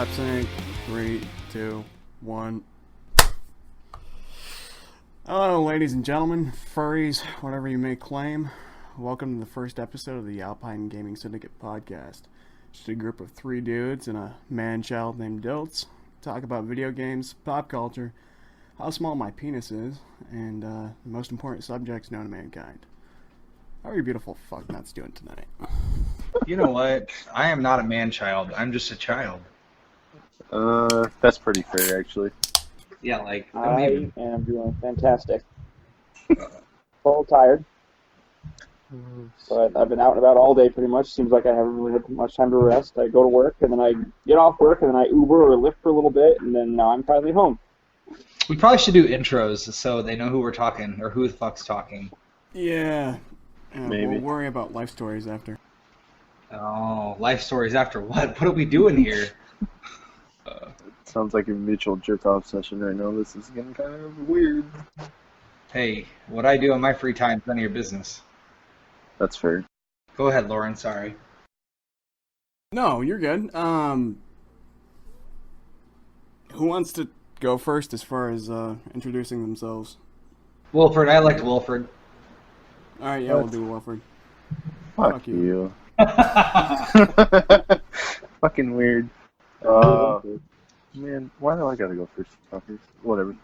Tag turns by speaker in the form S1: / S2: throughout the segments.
S1: lap sync. 3, 2, 1. Hello, ladies and gentlemen, furries, whatever you may claim. Welcome to the first episode of the Alpine Gaming Syndicate podcast. Just a group of 3 dudes and a man-child named Dilts talk about video games, pop culture, how small my penis is, and the most important subjects known to mankind. How are you beautiful fucknuts doing tonight?
S2: You know what? I am not a man-child. I'm just a child.
S3: That's pretty fair, actually.
S2: Yeah, like,
S4: I am doing fantastic. A little tired, but I've been out and about all day pretty much. Seems like I haven't really had much time to rest. I go to work, and then I get off work, and then I Uber or Lyft for a little bit, and then now I'm finally home.
S2: we probably should do intros so they know who we're talking, or who the fuck's talking.
S1: Yeah,
S3: Maybe.
S1: we'll worry about life stories after.
S2: Oh, life stories after what? What are we doing here?
S3: Sounds like a mutual jerk-off session right now. This is getting kind of weird.
S2: Hey, what I do in my free time is none of your business.
S3: That's fair.
S2: Go ahead, Lauren, sorry.
S1: No, you're good. Who wants to go first as far as introducing themselves?
S2: Wilford, I liked Wilford.
S1: Alright, yeah, we'll do Wilford.
S3: Fuck you. Fucking weird. Man, why do I gotta go first, fuckers? Whatever.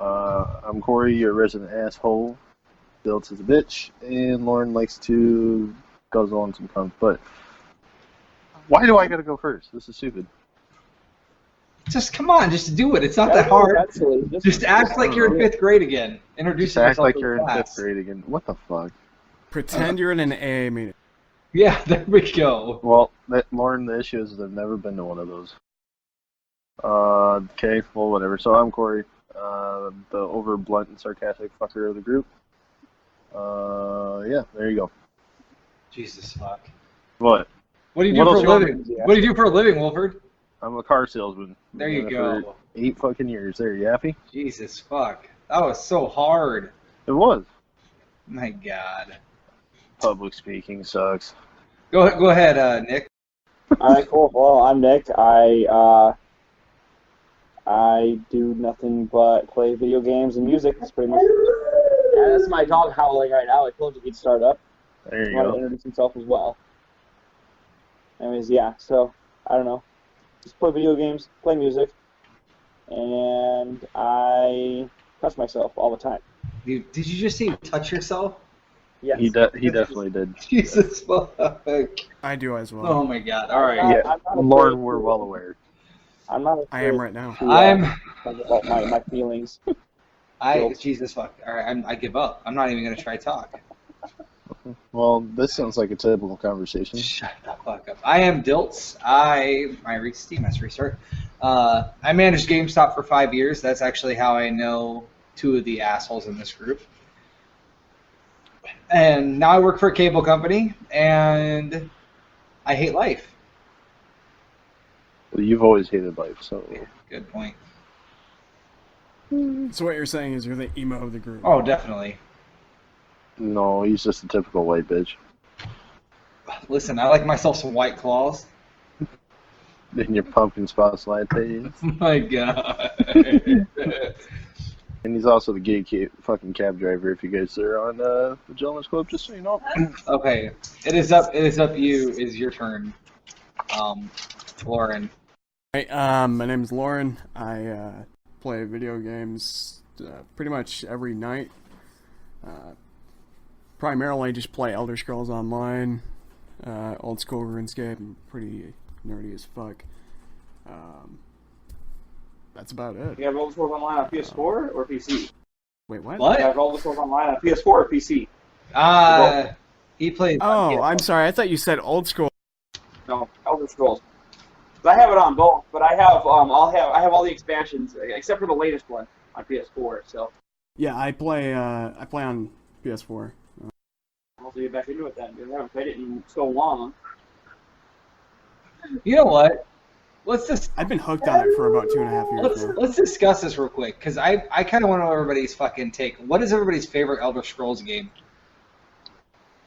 S3: I'm Corey, your resident asshole. Dilts is a bitch, and Lauren likes to guzzle on some cum. But why do I gotta go first? This is stupid.
S2: Just come on, just do it. It's not that hard. Just act like you're in 5th grade again. Introduce
S3: Just act
S2: yourself
S3: like
S2: to
S3: you're
S2: the
S3: in
S2: class.
S3: 5th grade again. What the fuck?
S1: Pretend you're in an AA meeting.
S2: Yeah, there we go.
S3: Well, Lauren, the issue is I've never been to one of those. Okay, well, whatever. So I'm Corey, the over blunt and sarcastic fucker of the group. Yeah, there you go.
S2: Jesus fuck.
S3: What?
S2: What do you do
S3: What
S2: for
S3: else
S2: a
S3: you want
S2: living? What do you do for a living, Wilford?
S3: I'm a car salesman.
S2: There you
S3: Been there
S2: go.
S3: For 8 fucking years. There, you happy?
S2: Jesus fuck. That was so hard.
S3: It was.
S2: My God.
S3: Public speaking sucks.
S2: Go ahead, Nick.
S4: All right, cool. Well, I'm Nick. I do nothing but play video games and music. That's pretty much. Yeah, that's my dog howling right now. I told you he'd start up.
S3: There you
S4: He wanted to
S3: go.
S4: introduce himself as well. Anyways, yeah. So I don't know. Just play video games, play music, and I touch myself all the time.
S2: Did you just say touch yourself?
S4: Yes.
S3: He definitely did.
S2: Jesus fuck.
S1: I do as well.
S2: Oh my God. All right.
S4: I'm
S3: Yeah,
S4: not afraid
S3: Lauren, we're
S4: to-
S3: well aware.
S4: I'm not.
S1: I am right now.
S2: I'm.
S4: Talk about my feelings.
S2: Jesus fuck. All right. I give up. I'm not even gonna try to talk.
S3: Well, this sounds like a typical conversation.
S2: Shut the fuck up. I am Dilts. Steam has restart. I managed GameStop for 5 years. That's actually how I know 2 of the assholes in this group. And now I work for a cable company, and I hate life.
S3: Well, you've always hated life, so.
S2: Good point.
S1: So what you're saying is you're the emo of the group.
S2: Oh, definitely.
S3: No, he's just a typical white bitch.
S2: Listen, I like myself some White Claws.
S3: In your pumpkin spice latte.
S2: My God.
S3: And he's also the gay fucking cab driver if you guys are on the Gentleman's Club, just so you know.
S2: Okay, it is up to you. It's your turn, Lauren.
S1: Hey, my name's Lauren. I play video games pretty much every night. Primarily just play Elder Scrolls Online, old school RuneScape. I'm pretty nerdy as fuck. That's about it.
S4: You have Elder Scrolls Online on PS4 or PC?
S1: Wait, what?
S4: You have Elder Scrolls Online on PS4 or PC?
S2: He plays.
S1: Oh, I'm sorry. I thought you said old school.
S4: No, Elder Scrolls. I have it on both, but I have I have all the expansions except for the latest one on PS4. So
S1: Yeah, I play on PS4.
S4: I'll have to get back into it then. Because I haven't played it in so long.
S2: You know what?
S1: I've been hooked on it for about 2.5 years now.
S2: Let's discuss this real quick, because I kind of want to know everybody's fucking take. What is everybody's favorite Elder Scrolls game?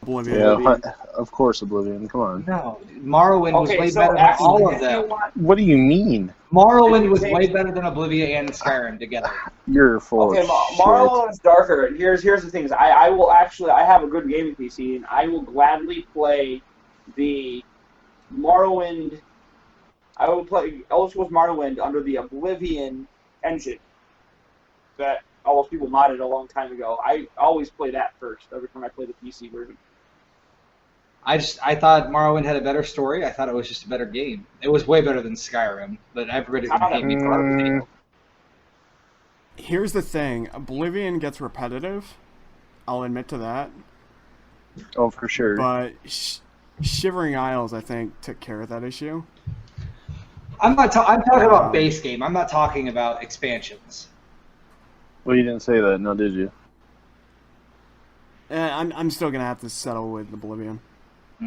S1: Oblivion.
S3: Yeah, of course, Oblivion. Come on.
S2: No, Morrowind was
S4: Okay,
S2: way
S4: so
S2: better than
S4: actually,
S2: all of
S4: if you
S2: them.
S4: want-
S3: What do you mean?
S2: Morrowind was
S4: If you
S2: way
S4: take-
S2: better than Oblivion and Skyrim together.
S3: You're full
S4: Okay,
S3: of shit.
S4: Morrowind is darker. Here's the things. I will actually, I have a good gaming PC, and I will gladly play the Morrowind. I will play Elder Scrolls Morrowind under the Oblivion engine that all those people modded a long time ago. I always play that first every time I play the PC version.
S2: I thought Morrowind had a better story. I thought it was just a better game. It was way better than Skyrim, but I've heard it would hate me for everything.
S1: Here's the thing: Oblivion gets repetitive. I'll admit to that.
S3: Oh, for sure.
S1: But Shivering Isles, I think, took care of that issue.
S2: I'm talking about base game. I'm not talking about expansions.
S3: Well, you didn't say that, no, did you?
S1: I'm still gonna have to settle with Oblivion.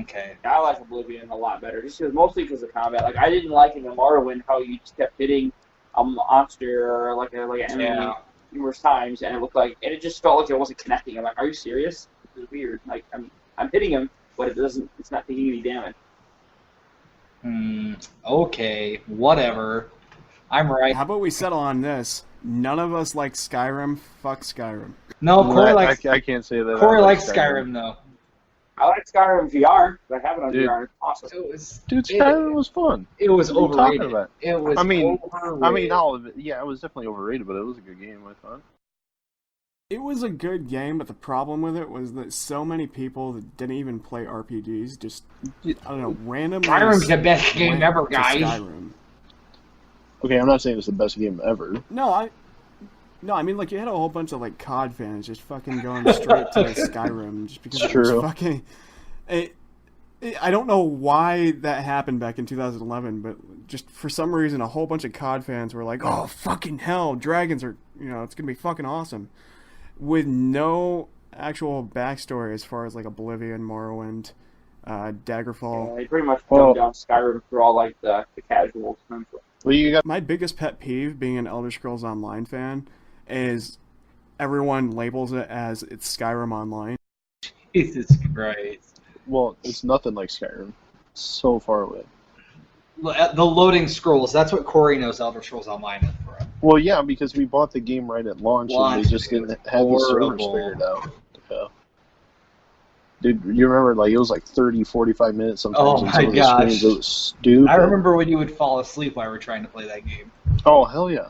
S2: Okay.
S4: I like Oblivion a lot better, just mostly because of combat. Like I didn't like in the Morrowind how you just kept hitting a monster or like an enemy numerous times, and it just felt like it wasn't connecting. I'm like, are you serious? This is weird. Like I'm hitting him, but it's not taking any damage.
S2: Okay, whatever. I'm right.
S1: How about we settle on this? None of us like Skyrim. Fuck Skyrim.
S2: No, Corey likes.
S3: I can't say that.
S2: Corey
S3: I like
S2: likes Skyrim though.
S4: I like Skyrim VR. I have it on
S3: Dude.
S4: VR. It's awesome.
S3: Dude, Skyrim was fun.
S2: It was
S3: What are you talking
S2: overrated.
S3: about?
S2: It was.
S3: I mean,
S2: overrated.
S3: all of it. Yeah, it was definitely overrated, but it was a good game. I thought.
S1: It was a good game, but the problem with it was that so many people that didn't even play RPGs just, I don't know, randomly.
S2: Skyrim's the best game
S1: went
S2: ever,
S1: to
S2: guys.
S1: Skyrim.
S3: Okay, I'm not saying it's the best game ever.
S1: No, I mean, like, you had a whole bunch of, like, COD fans just fucking going straight to Skyrim just because
S3: It's
S1: it was
S3: true.
S1: fucking... I don't know why that happened back in 2011, but just for some reason, a whole bunch of COD fans were like, oh, fucking hell, dragons are, it's gonna be fucking awesome. With no actual backstory as far as, like, Oblivion, Morrowind, Daggerfall.
S4: Yeah, they pretty much
S3: Well-
S4: dumbed down Skyrim for all like the casuals.
S3: Well, you got.
S1: My biggest pet peeve, being an Elder Scrolls Online fan, is everyone labels it as it's Skyrim Online.
S2: Jesus Christ.
S3: Well, it's nothing like Skyrim. It's so far away.
S2: The loading scrolls. That's what Corey knows Elder Scrolls Online is for.
S3: Well, yeah, because we bought the game right at launch, and they just didn't have the servers
S2: horrible.
S3: figured out. Yeah. Dude, you remember, like, it was like 30, 45 minutes sometimes
S2: Oh
S3: on
S2: my
S3: some of the
S2: gosh.
S3: screens. It was stupid.
S2: I remember when you would fall asleep while we were trying to play that game.
S3: Oh, hell yeah.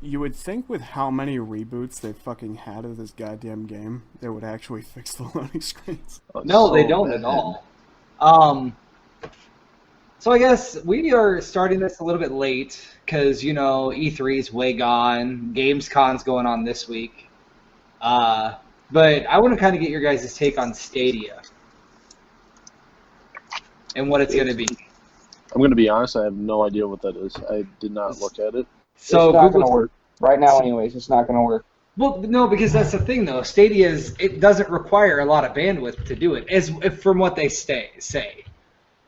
S1: You would think with how many reboots they fucking had of this goddamn game, they would actually fix the loading screens.
S3: Oh, it's
S2: No,
S3: so
S2: they don't
S3: bad.
S2: at all. So I guess we are starting this a little bit late because, E3 is way gone. Gamescon's going on this week. But I want to kind of get your guys' take on Stadia and what it's going to be.
S3: I'm going to be honest, I have no idea what that is. I did not look at it.
S2: So
S4: it's not
S2: Google
S4: going to work. Right now, anyways, it's not going to work.
S2: Well, no, because that's the thing, though. Stadia it doesn't require a lot of bandwidth to do it, from what they say.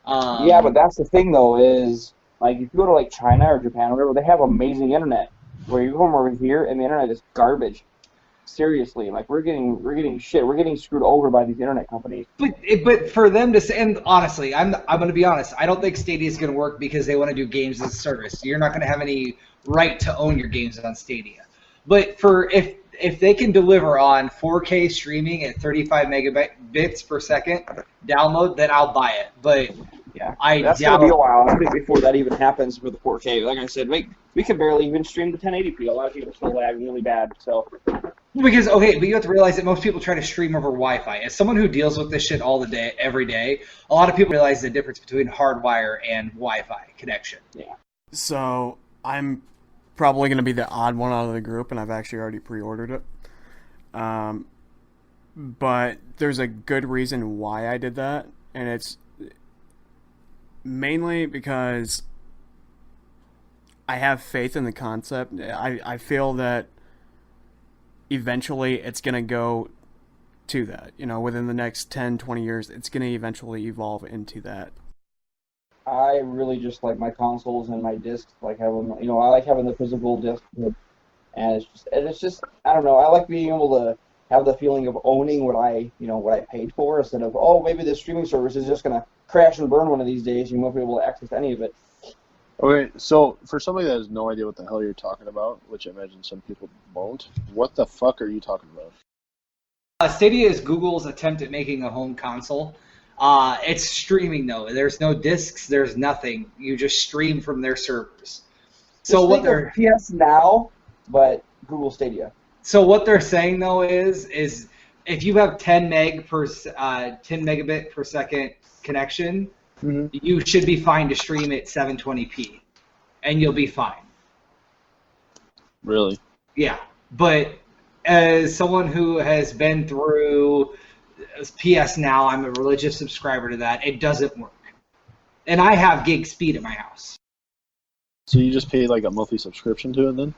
S4: Yeah, but that's the thing, though, is, like, if you go to, like, China or Japan or whatever, they have amazing internet. Where you come over here, and the internet is garbage. Seriously, like, we're getting shit. We're getting screwed over by these internet companies.
S2: But for them to say, and honestly, I'm going to be honest, I don't think Stadia is going to work because they want to do games as a service. You're not going to have any right to own your games on Stadia. But if they can deliver on 4K streaming at 35 megabits per second download, then I'll buy it. But
S4: Yeah,
S2: I
S4: that's
S2: doubt
S4: going to be a while, I think, before that even happens for the 4K. Like I said, we can barely even stream the 1080p. A lot of people still lag really bad. So
S2: Because, okay, but you have to realize that most people try to stream over Wi-Fi. As someone who deals with this shit all the day, every day, a lot of people realize the difference between hardwire and Wi-Fi connection.
S4: yeah,
S1: So I'm probably going to be the odd one out of the group, and I've actually already pre-ordered it. But there's a good reason why I did that, and it's mainly because I have faith in the concept. I feel that eventually it's going to go to that. Within the next 10, 20 years, it's going to eventually evolve into that.
S4: I really just like my consoles and my discs. Like having, I like having the physical disc, and it's just I don't know. I like being able to have the feeling of owning what I paid for, instead of, oh, maybe this streaming service is just going to crash and burn one of these days. You won't be able to access any of it.
S3: Okay, so for somebody that has no idea what the hell you're talking about, which I imagine some people won't, what the fuck are you talking about?
S2: Stadia is Google's attempt at making a home console. It's streaming, though. There's no discs. There's nothing. You just stream from their servers. So what they're
S4: PS Now, but Google Stadia.
S2: So what they're saying, though, is if you have 10 megabit per second connection, you should be fine to stream at 720p, and you'll be fine.
S3: Really?
S2: Yeah, but as someone who has been through PS Now, I'm a religious subscriber to that. It doesn't work, and I have gig speed at my house.
S3: So you just pay like a monthly subscription to it then?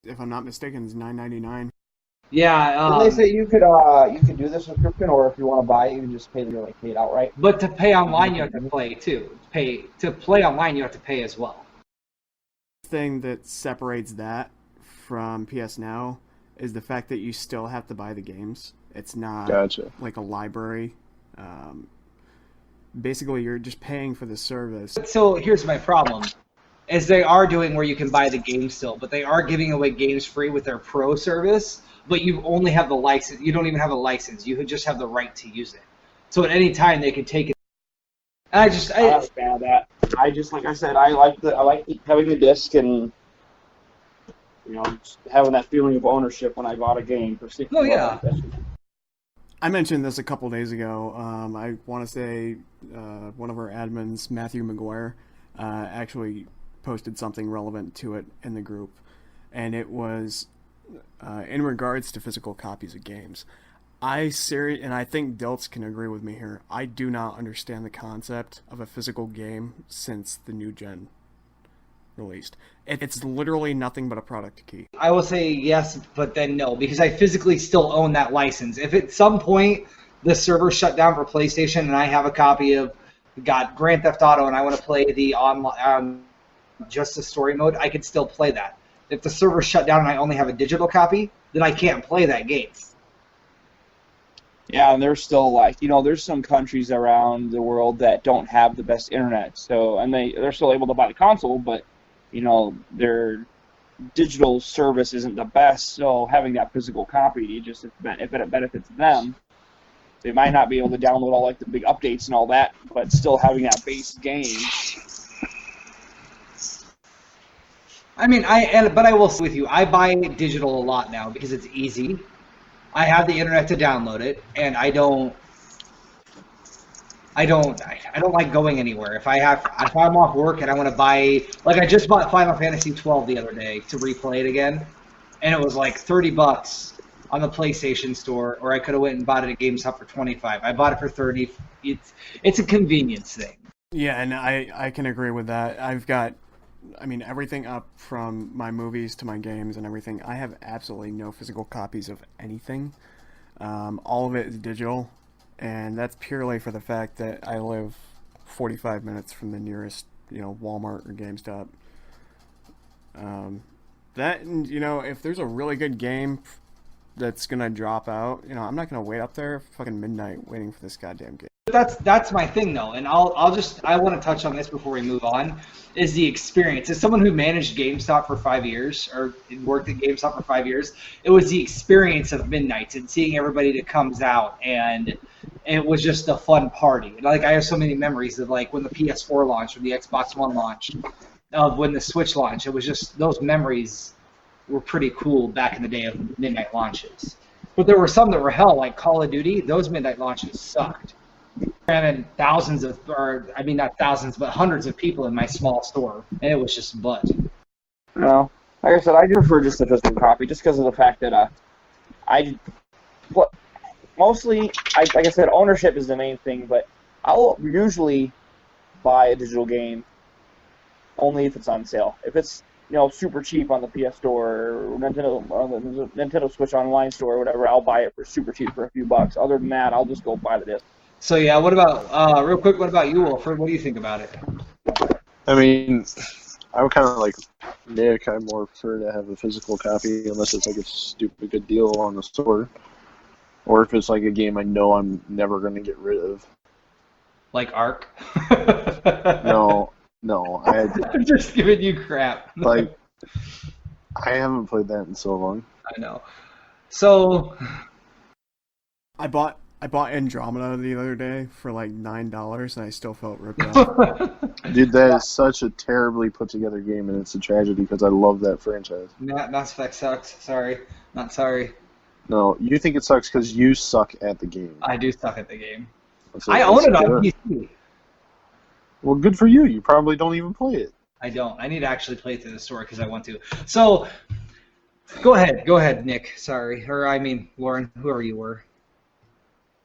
S1: If I'm not mistaken, it's $9.99.
S2: Yeah.
S4: Did they say you could do the subscription, or if you want to buy it, you can just pay it outright?
S2: But to pay online, you have to play too. To play online, you have to pay as well.
S1: The thing that separates that from PS Now is the fact that you still have to buy the games. It's not like a library. Basically, you're just paying for the service.
S2: So here's my problem. Is they are doing where you can buy the games still, but they are giving away games free with their pro service, but you only have the license. You don't even have a license. You just have the right to use it. So at any time they can take it. And I'm
S4: not a fan of that. Like I said, I like having the disc and just having that feeling of ownership when I bought a game for $60.
S2: Oh yeah.
S1: I mentioned this a couple days ago. I want to say one of our admins, Matthew McGuire, actually posted something relevant to it in the group, and it was in regards to physical copies of games. And I think Diltz can agree with me here. I do not understand the concept of a physical game since the new gen released. It's literally nothing but a product key.
S2: I will say yes, but then no, because I physically still own that license. If at some point the server shut down for PlayStation and I have a copy of Grand Theft Auto and I want to play the online just the story mode, I could still play that. If the server shut down and I only have a digital copy, then I can't play that game.
S4: Yeah, and there's still there's some countries around the world that don't have the best internet, and they're still able to buy the console, but their digital service isn't the best. So having that physical copy, if it benefits them, they might not be able to download all the big updates and all that, but still having that base game.
S2: I mean, but I will say with you, I buy digital a lot now because it's easy. I have the internet to download it, and I don't like going anywhere. If I'm off work and I want to buy, I just bought Final Fantasy 12 the other day to replay it again, and it was like $30 on the PlayStation Store, or I could have went and bought it at GameStop for $25. I bought it for $30. It's a convenience thing.
S1: Yeah, and I can agree with that. I've got, everything up from my movies to my games and everything. I have absolutely no physical copies of anything. All of it is digital, and that's purely for the fact that I live 45 minutes from the nearest, Walmart or GameStop. If there's a really good game that's gonna drop out, I'm not gonna wait up there fucking midnight waiting for this goddamn game.
S2: That's my thing though, and I want to touch on this before we move on. Is the experience as someone who managed GameStop for 5 years or worked at GameStop for 5 years, it was the experience of midnights and seeing everybody that comes out, and it was just a fun party. And I have so many memories of when the PS4 launched or the Xbox One launched, of when the Switch launched. It was just those memories were pretty cool back in the day of midnight launches. But there were some that were hell, like Call of Duty. Those midnight launches sucked. And thousands of, not thousands, but hundreds of people in my small store, and it was just butt.
S4: Like I said, I prefer just a physical copy, just because of the fact that mostly, like I said, ownership is the main thing, but I'll usually buy a digital game only if it's on sale. If it's super cheap on the PS Store or Nintendo Switch Online Store or whatever, I'll buy it for super cheap for a few bucks. Other than that, I'll just go buy the disc.
S2: So yeah, what about real quick? What about you, Wilfred? What do you think about it?
S3: I would kind of Nick, I more prefer to have a physical copy unless it's like a stupid good deal on the store. Or if it's like a game I know I'm never going to get rid of.
S2: Like Ark?
S3: No,
S2: I'm just giving you crap.
S3: like, I haven't played that in so long.
S2: I know. So,
S1: I bought Andromeda the other day for like $9, and I still felt ripped off.
S3: Dude, that is such a terribly put together game, and it's a tragedy because I love that franchise.
S2: Mass Effect sucks. Sorry. Not sorry.
S3: No, you think it sucks because you suck at the game.
S2: I do suck at the game.
S3: So
S2: I own it on
S3: good.
S2: PC.
S3: Well, good for you. You probably don't even play it.
S2: I don't. I need to actually play it through the store because I want to. So, go ahead, Nick. Sorry. Or, I mean, Lauren, whoever you were.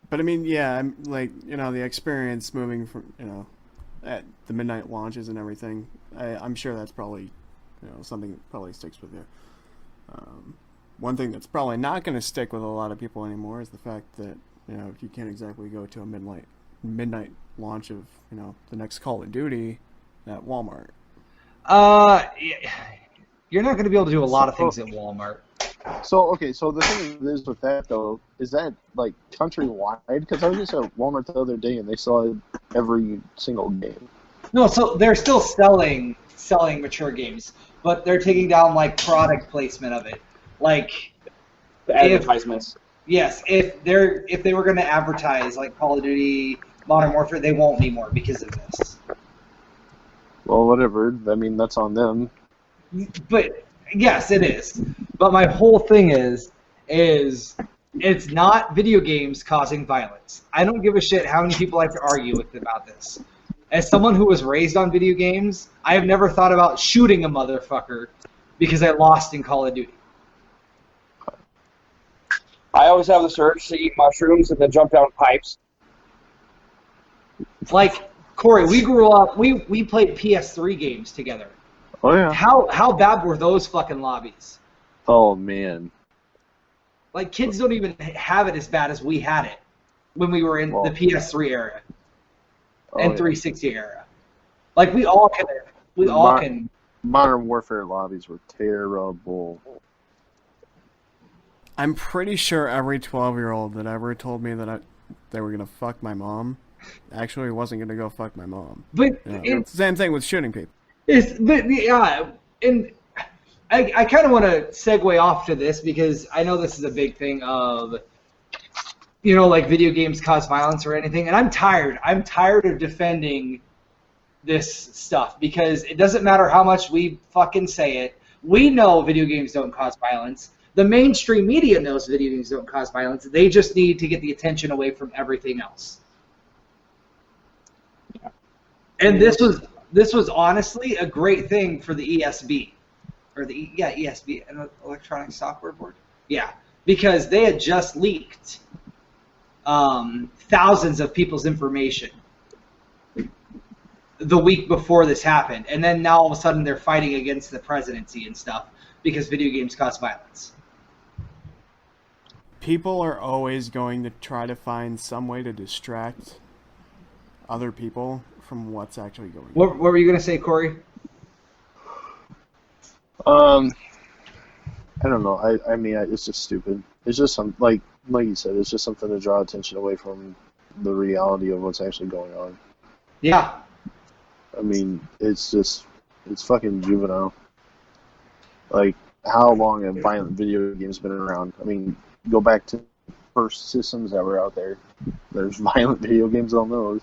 S1: But I mean, yeah, I'm like, the experience moving from, at the midnight launches and everything. I'm sure that's probably, something that probably sticks with you. One thing that's probably not going to stick with a lot of people anymore is the fact that, you can't exactly go to a midnight launch of, the next Call of Duty at Walmart.
S2: You're not going to be able to do a lot of things at Walmart.
S3: So the thing is with that though, is that like countrywide? Because I was just at Walmart the other day and they saw every single game.
S2: No, so they're still selling mature games, but they're taking down like product placement of it, like
S4: The advertisements.
S2: Yes, if they were going to advertise like Call of Duty Modern Warfare, they won't anymore because of this.
S3: Well, whatever. I mean, that's on them.
S2: But yes, it is. But my whole thing is it's not video games causing violence. I don't give a shit how many people I have to argue with about this. As someone who was raised on video games, I have never thought about shooting a motherfucker because I lost in Call of Duty.
S4: I always have this urge to eat mushrooms and then jump down pipes.
S2: Like, Corey, we grew up, we played PS3 games together.
S3: Oh yeah.
S2: How bad were those fucking lobbies?
S3: Oh man.
S2: Like, kids don't even have it as bad as we had it when we were in the PS3 era and 360 era. Like, we all can.
S3: Modern Warfare lobbies were terrible.
S1: I'm pretty sure every 12-year-old that ever told me that they were going to fuck my mom actually wasn't going to go fuck my mom.
S2: But
S1: it's the same thing with shooting people.
S2: And I kind of want to segue off to this because I know this is a big thing of, like video games cause violence or anything. And I'm tired. I'm tired of defending this stuff because it doesn't matter how much we fucking say it. We know video games don't cause violence. The mainstream media knows video games don't cause violence. They just need to get the attention away from everything else. Yeah. And this was honestly a great thing for the ESB, or ESB, an electronic software board. Yeah, because they had just leaked thousands of people's information the week before this happened, and then now all of a sudden they're fighting against the presidency and stuff because video games cause violence.
S1: People are always going to try to find some way to distract other people from what's actually going on.
S2: What were you going to say, Corey?
S3: I don't know. I mean, it's just stupid. It's just some like you said. It's just something to draw attention away from the reality of what's actually going on.
S2: Yeah.
S3: I mean, it's fucking juvenile. Like, how long have violent video games been around? I mean, go back to first systems that were out there. There's violent video games on those.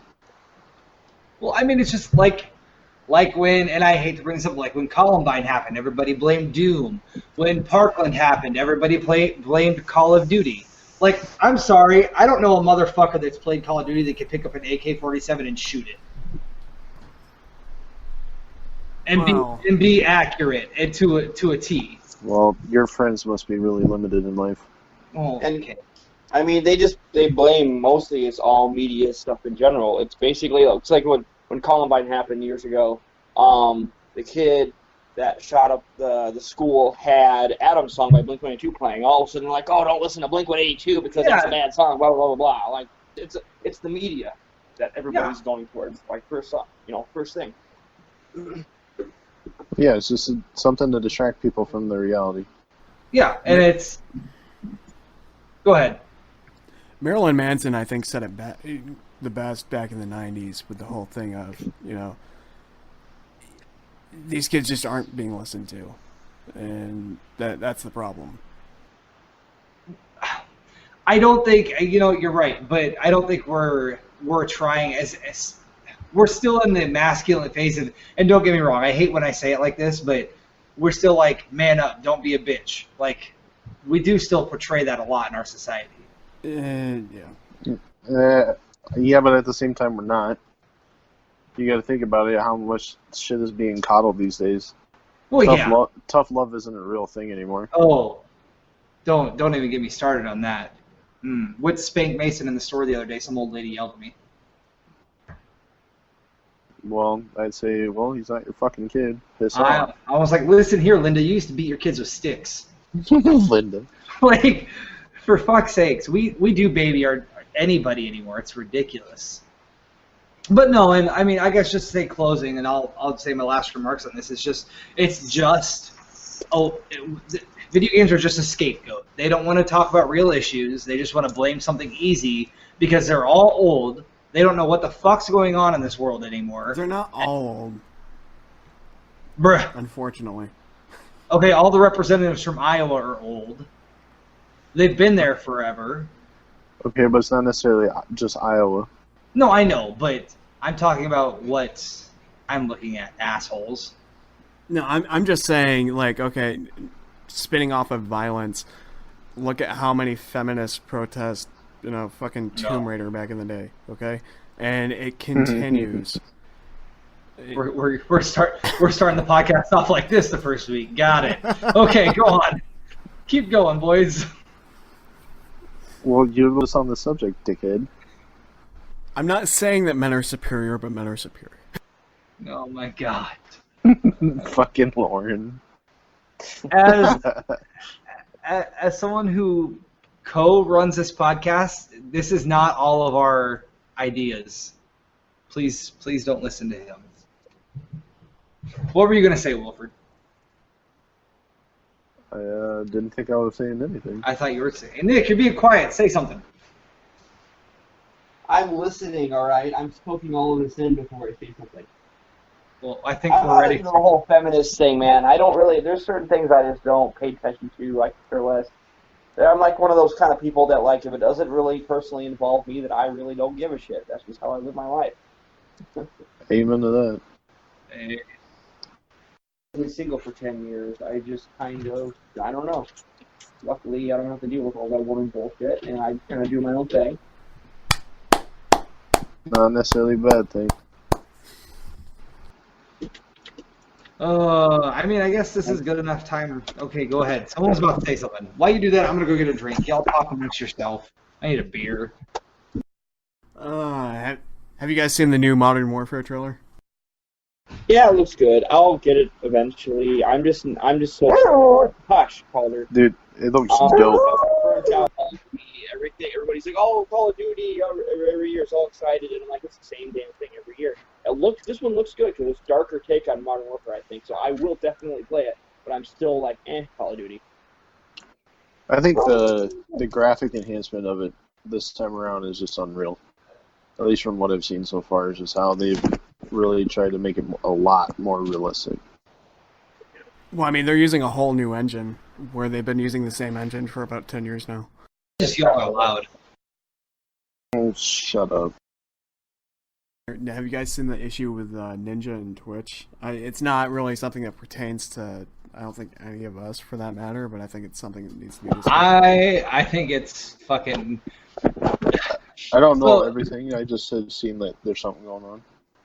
S2: Well, I mean, it's just like when, and I hate to bring this up, like when Columbine happened, everybody blamed Doom. When Parkland happened, everybody blamed Call of Duty. Like, I'm sorry, I don't know a motherfucker that's played Call of Duty that can pick up an AK-47 and shoot it. And be accurate and to a T.
S3: Well, your friends must be really limited in life.
S2: Oh, okay.
S4: And I mean, they blame mostly it's all media stuff in general. It's basically it's like when Columbine happened years ago. The kid that shot up the school had Adam's song by Blink-182 playing. All of a sudden, like, oh, don't listen to Blink-182 because that's a bad song. Blah blah blah blah. Like, it's the media that everybody's going towards. Like first thing.
S3: Yeah, it's just something to distract people from the reality.
S2: Yeah, and it's... Go ahead.
S1: Marilyn Manson, I think, said it the best back in the 90s with the whole thing of, these kids just aren't being listened to. And that's the problem.
S2: I don't think, you're right, but I don't think we're trying as we're still in the masculine phase of, and don't get me wrong, I hate when I say it like this, but we're still like, man up, don't be a bitch. Like, we do still portray that a lot in our society.
S1: Yeah.
S3: Yeah, but at the same time, we're not. You got to think about it, how much shit is being coddled these days.
S2: Well,
S3: Tough love isn't a real thing anymore.
S2: Oh, don't even get me started on that. With Spank Mason in the store the other day, some old lady yelled at me.
S3: Well, I'd say, well, he's not your fucking kid. Piss off.
S2: I was like, listen here, Linda, you used to beat your kids with sticks.
S3: Linda.
S2: Like, for fuck's sakes, we do baby anybody anymore. It's ridiculous. But no, and I mean, I guess just to say closing, and I'll say my last remarks on this. Video games are just a scapegoat. They don't want to talk about real issues. They just want to blame something easy because they're all old. They don't know what the fuck's going on in this world anymore.
S1: They're not all old.
S2: Bruh.
S1: Unfortunately.
S2: Okay, all the representatives from Iowa are old. They've been there forever.
S3: Okay, but it's not necessarily just Iowa.
S2: No, I know, but I'm talking about what I'm looking at, assholes.
S1: No, I'm just saying, like, okay, spinning off of violence, look at how many feminists protest, fucking Tomb Raider back in the day, okay? And it continues.
S2: We're starting the podcast off like this the first week. Got it. Okay, go on. Keep going, boys.
S3: Well, you was on the subject, dickhead.
S1: I'm not saying that men are superior, but men are superior.
S2: Oh my god.
S3: Fucking Lauren.
S2: As someone who co-runs this podcast, this is not all of our ideas. Please don't listen to him. What were you going to say, Wilford?
S3: I didn't think I was saying anything.
S2: I thought you were saying. Nick, you're being quiet. Say something.
S4: I'm listening, all right? I'm smoking all of this in before I say something.
S2: Well, I think we're ready.
S4: The whole feminist thing, man. I don't really. There's certain things I just don't pay attention to. I could care less. I'm like one of those kind of people that, like, if it doesn't really personally involve me, that I really don't give a shit. That's just how I live my life.
S3: Amen to that.
S4: I've been single for 10 years. I just kind of, I don't know. Luckily, I don't have to deal with all that woman bullshit, and I kind of do my own thing.
S3: Not necessarily a bad thing.
S2: I mean, I guess this is good enough time. Okay, go ahead. Someone's about to say something. While you do that, I'm going to go get a drink. Y'all talk amongst yourself. I need a beer.
S1: Have you guys seen the new Modern Warfare trailer?
S4: Yeah, it looks good. I'll get it eventually. I'm just so hush, Calder.
S3: Dude, it looks dope.
S4: Burnt out everything. Everybody's like, "Oh, Call of Duty!" Every year, it's all excited, and I'm like, "It's the same damn thing every year." This one looks good because it's a darker take on Modern Warfare, I think. So I will definitely play it, but I'm still like, Call of Duty.
S3: I think the graphic enhancement of it this time around is just unreal. At least from what I've seen so far, is just how they've really tried to make it a lot more realistic.
S1: Well, I mean, they're using a whole new engine, where they've been using the same engine for about 10 years now.
S2: Just yell out loud.
S3: Oh, shut up.
S1: Have you guys seen the issue with Ninja and Twitch? It's not really something that pertains to, I don't think, any of us for that matter, but I think it's something that needs to be discussed.
S2: I think it's fucking...
S3: I don't know everything, I just have seen that there's something going on.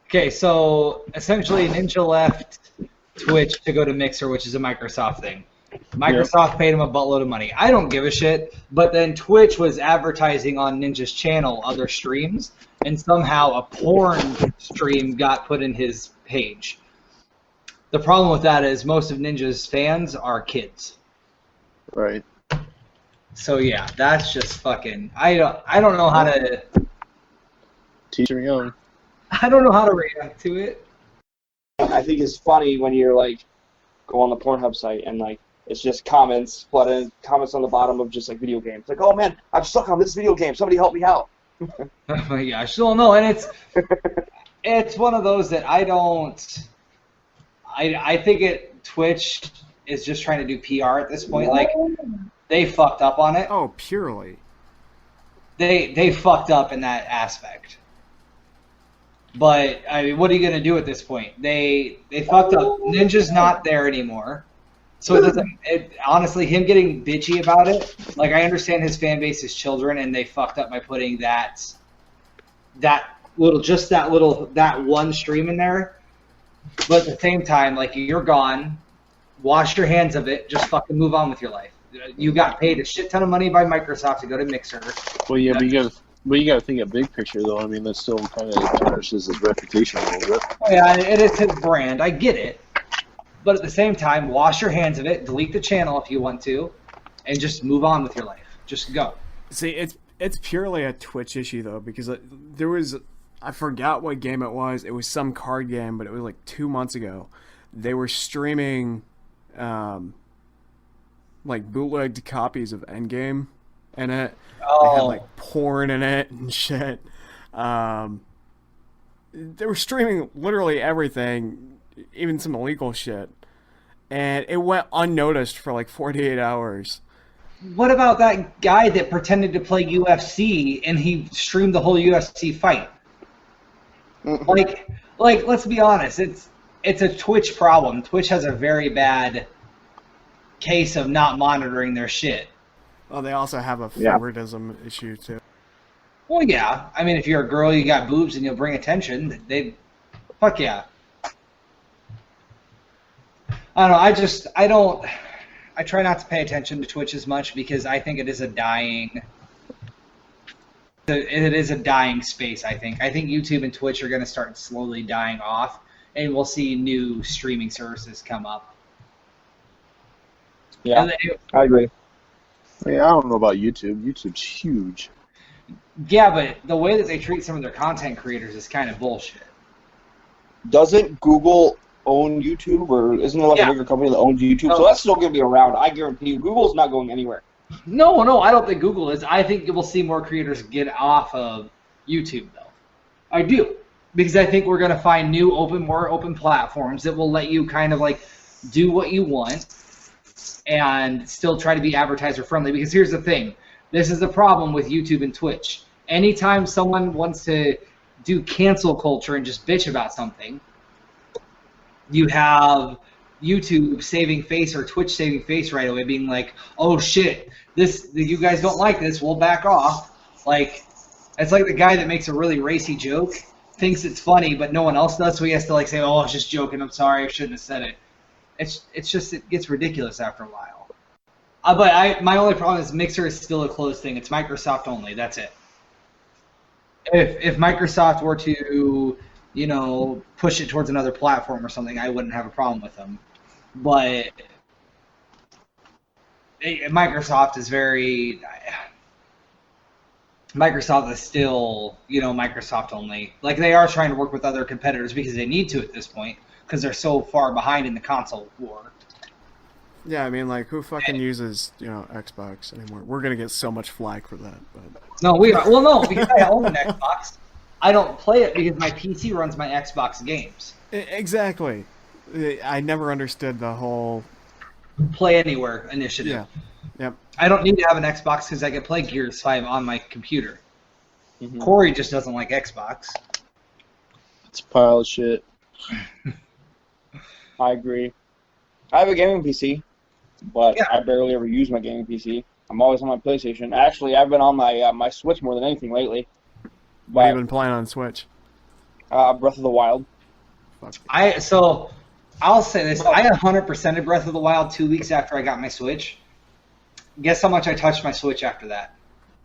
S2: Okay, so essentially Ninja left Twitch to go to Mixer, which is a Microsoft thing. Microsoft paid him a buttload of money. I don't give a shit, but then Twitch was advertising on Ninja's channel other streams, and somehow a porn stream got put in his page. The problem with that is most of Ninja's fans are kids.
S3: Right.
S2: So yeah, that's just fucking... I don't know how to...
S3: Teach young.
S2: I don't know how to react to it.
S4: I think it's funny when you're like, go on the Pornhub site and like it's just comments flooded, comments on the bottom of just like video games. Like, oh man, I'm stuck on this video game. Somebody help me out.
S2: Yeah, I still don't know, and it's one of those that I don't. I think Twitch is just trying to do PR at this point. Like, they fucked up on it.
S1: Oh, purely.
S2: They fucked up in that aspect. But I mean, what are you gonna do at this point? They fucked up. Ninja's not there anymore, so it doesn't. Honestly, him getting bitchy about it. Like, I understand his fan base is children, and they fucked up by putting that one stream in there. But at the same time, like, you're gone. Wash your hands of it. Just fucking move on with your life. You got paid a shit ton of money by Microsoft to go to Mixer.
S3: Well, yeah, but you gotta think of big picture though. I mean, that still kind of tarnishes his reputation a little bit.
S2: Oh, yeah, it is his brand. I get it. But at the same time, wash your hands of it. Delete the channel if you want to, and just move on with your life. Just go.
S1: See, it's purely a Twitch issue though, because there was, I forgot what game it was. It was some card game, but it was like 2 months ago. They were streaming like bootlegged copies of Endgame in it.
S2: Oh.
S1: They had like porn in it and shit. They were streaming literally everything, even some illegal shit. And it went unnoticed for like 48 hours.
S2: What about that guy that pretended to play UFC and he streamed the whole UFC fight? Like, let's be honest. It's a Twitch problem. Twitch has a very bad case of not monitoring their shit.
S1: Well, they also have a favoritism issue too.
S2: Well, yeah. I mean, if you're a girl, you got boobs, and you'll bring attention. Fuck yeah. I don't know. I try not to pay attention to Twitch as much because I think it is a dying. It is a dying space. I think YouTube and Twitch are going to start slowly dying off, and we'll see new streaming services come up.
S4: Yeah, I agree.
S3: I mean, I don't know about YouTube. YouTube's huge.
S2: Yeah, but the way that they treat some of their content creators is kind of bullshit.
S4: Doesn't Google own YouTube, or isn't there like a bigger company that owns YouTube? So that's still going to be around. I guarantee you, Google's not going anywhere.
S2: No, I don't think Google is. I think we'll see more creators get off of YouTube, though. I do. Because I think we're going to find more open platforms that will let you kind of like do what you want and still try to be advertiser friendly. Because here's the thing. This is the problem with YouTube and Twitch. Anytime someone wants to do cancel culture and just bitch about something, you have YouTube saving face or Twitch saving face right away, being like, "Oh shit, you guys don't like this, we'll back off." Like, it's like the guy that makes a really racy joke, thinks it's funny, but no one else does, so he has to like say, "Oh, I was just joking. I'm sorry, I shouldn't have said it." It's just it gets ridiculous after a while. But my only problem is Mixer is still a closed thing. It's Microsoft only. That's it. If Microsoft were to, push it towards another platform or something, I wouldn't have a problem with them. But Microsoft is still, Microsoft only. Like, they are trying to work with other competitors because they need to at this point because they're so far behind in the console war.
S1: Yeah, I mean, like, who fucking uses, Xbox anymore? We're gonna get so much flack for that. But
S2: no, we are. Well, no, because I own an Xbox. I don't play it because my PC runs my Xbox games.
S1: Exactly. I never understood the whole
S2: Play Anywhere initiative.
S1: Yeah. Yep.
S2: I don't need to have an Xbox because I can play Gears 5 on my computer. Mm-hmm. Corey just doesn't like Xbox.
S3: It's a pile of shit.
S4: I agree. I have a gaming PC, but I barely ever use my gaming PC. I'm always on my PlayStation. Actually, I've been on my Switch more than anything lately.
S1: What have you been playing on Switch?
S4: Breath of the Wild.
S2: I'll say this. I 100%ed Breath of the Wild 2 weeks after I got my Switch. Guess how much I touched my Switch after that?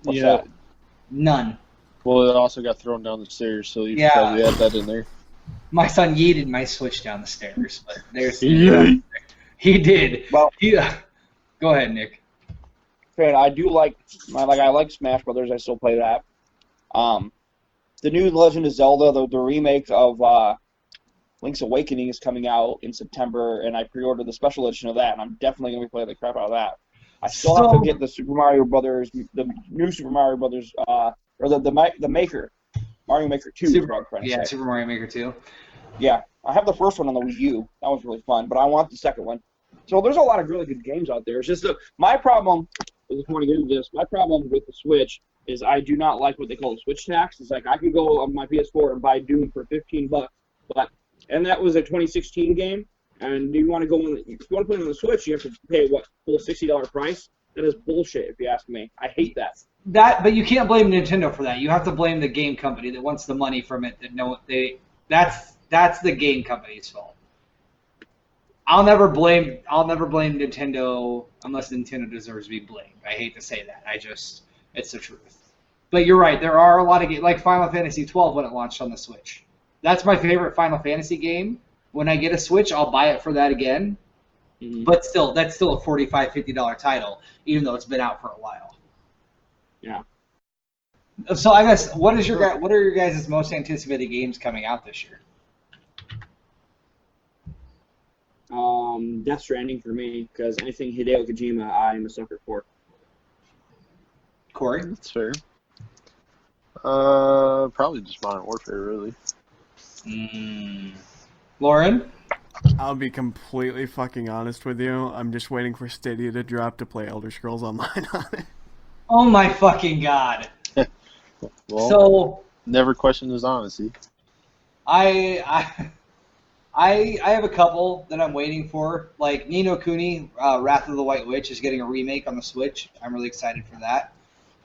S4: What's that?
S2: None.
S3: Well, it also got thrown down the stairs, so you probably had that in there.
S2: My son yeeted my Switch down the stairs, but there's he did.
S4: Well,
S2: go ahead, Nick.
S4: Man, I do I like Smash Brothers. I still play that. The new Legend of Zelda, the remake of Link's Awakening is coming out in September, and I pre-ordered the special edition of that, and I'm definitely going to be playing the crap out of that. I still have to get the Super Mario Brothers, the new Super Mario Brothers, or the Maker, Mario Maker 2.
S2: Super Mario Maker 2.
S4: Yeah, I have the first one on the Wii U. That was really fun, but I want the second one. So there's a lot of really good games out there. It's just my problem, I just want to get into this, my problem with the Switch is I do not like what they call the Switch tax. It's like I could go on my PS4 and buy Doom for $15, and that was a 2016 game. And you want to go on? If you want to play it on the Switch, you have to pay full $60 price. That is bullshit, if you ask me. I hate that.
S2: But you can't blame Nintendo for that. You have to blame the game company that wants the money from it. That's the game company's fault. I'll never blame Nintendo unless Nintendo deserves to be blamed. I hate to say that. It's the truth. But you're right. There are a lot of games like Final Fantasy 12 when it launched on the Switch. That's my favorite Final Fantasy game. When I get a Switch, I'll buy it for that again. Mm-hmm. But still, that's still a $45, $50 title, even though it's been out for a while.
S4: Yeah.
S2: So I guess what are your guys' most anticipated games coming out this year?
S4: Death Stranding for me, because anything Hideo Kojima, I'm a sucker for.
S2: Corey?
S3: That's fair. Probably just Modern Warfare, really.
S2: Lauren?
S1: I'll be completely fucking honest with you. I'm just waiting for Stadia to drop to play Elder Scrolls Online on it.
S2: Oh my fucking god.
S3: Well,
S2: so
S3: never question his honesty.
S2: I have a couple that I'm waiting for. Like Ni no Kuni, Wrath of the White Witch is getting a remake on the Switch. I'm really excited for that.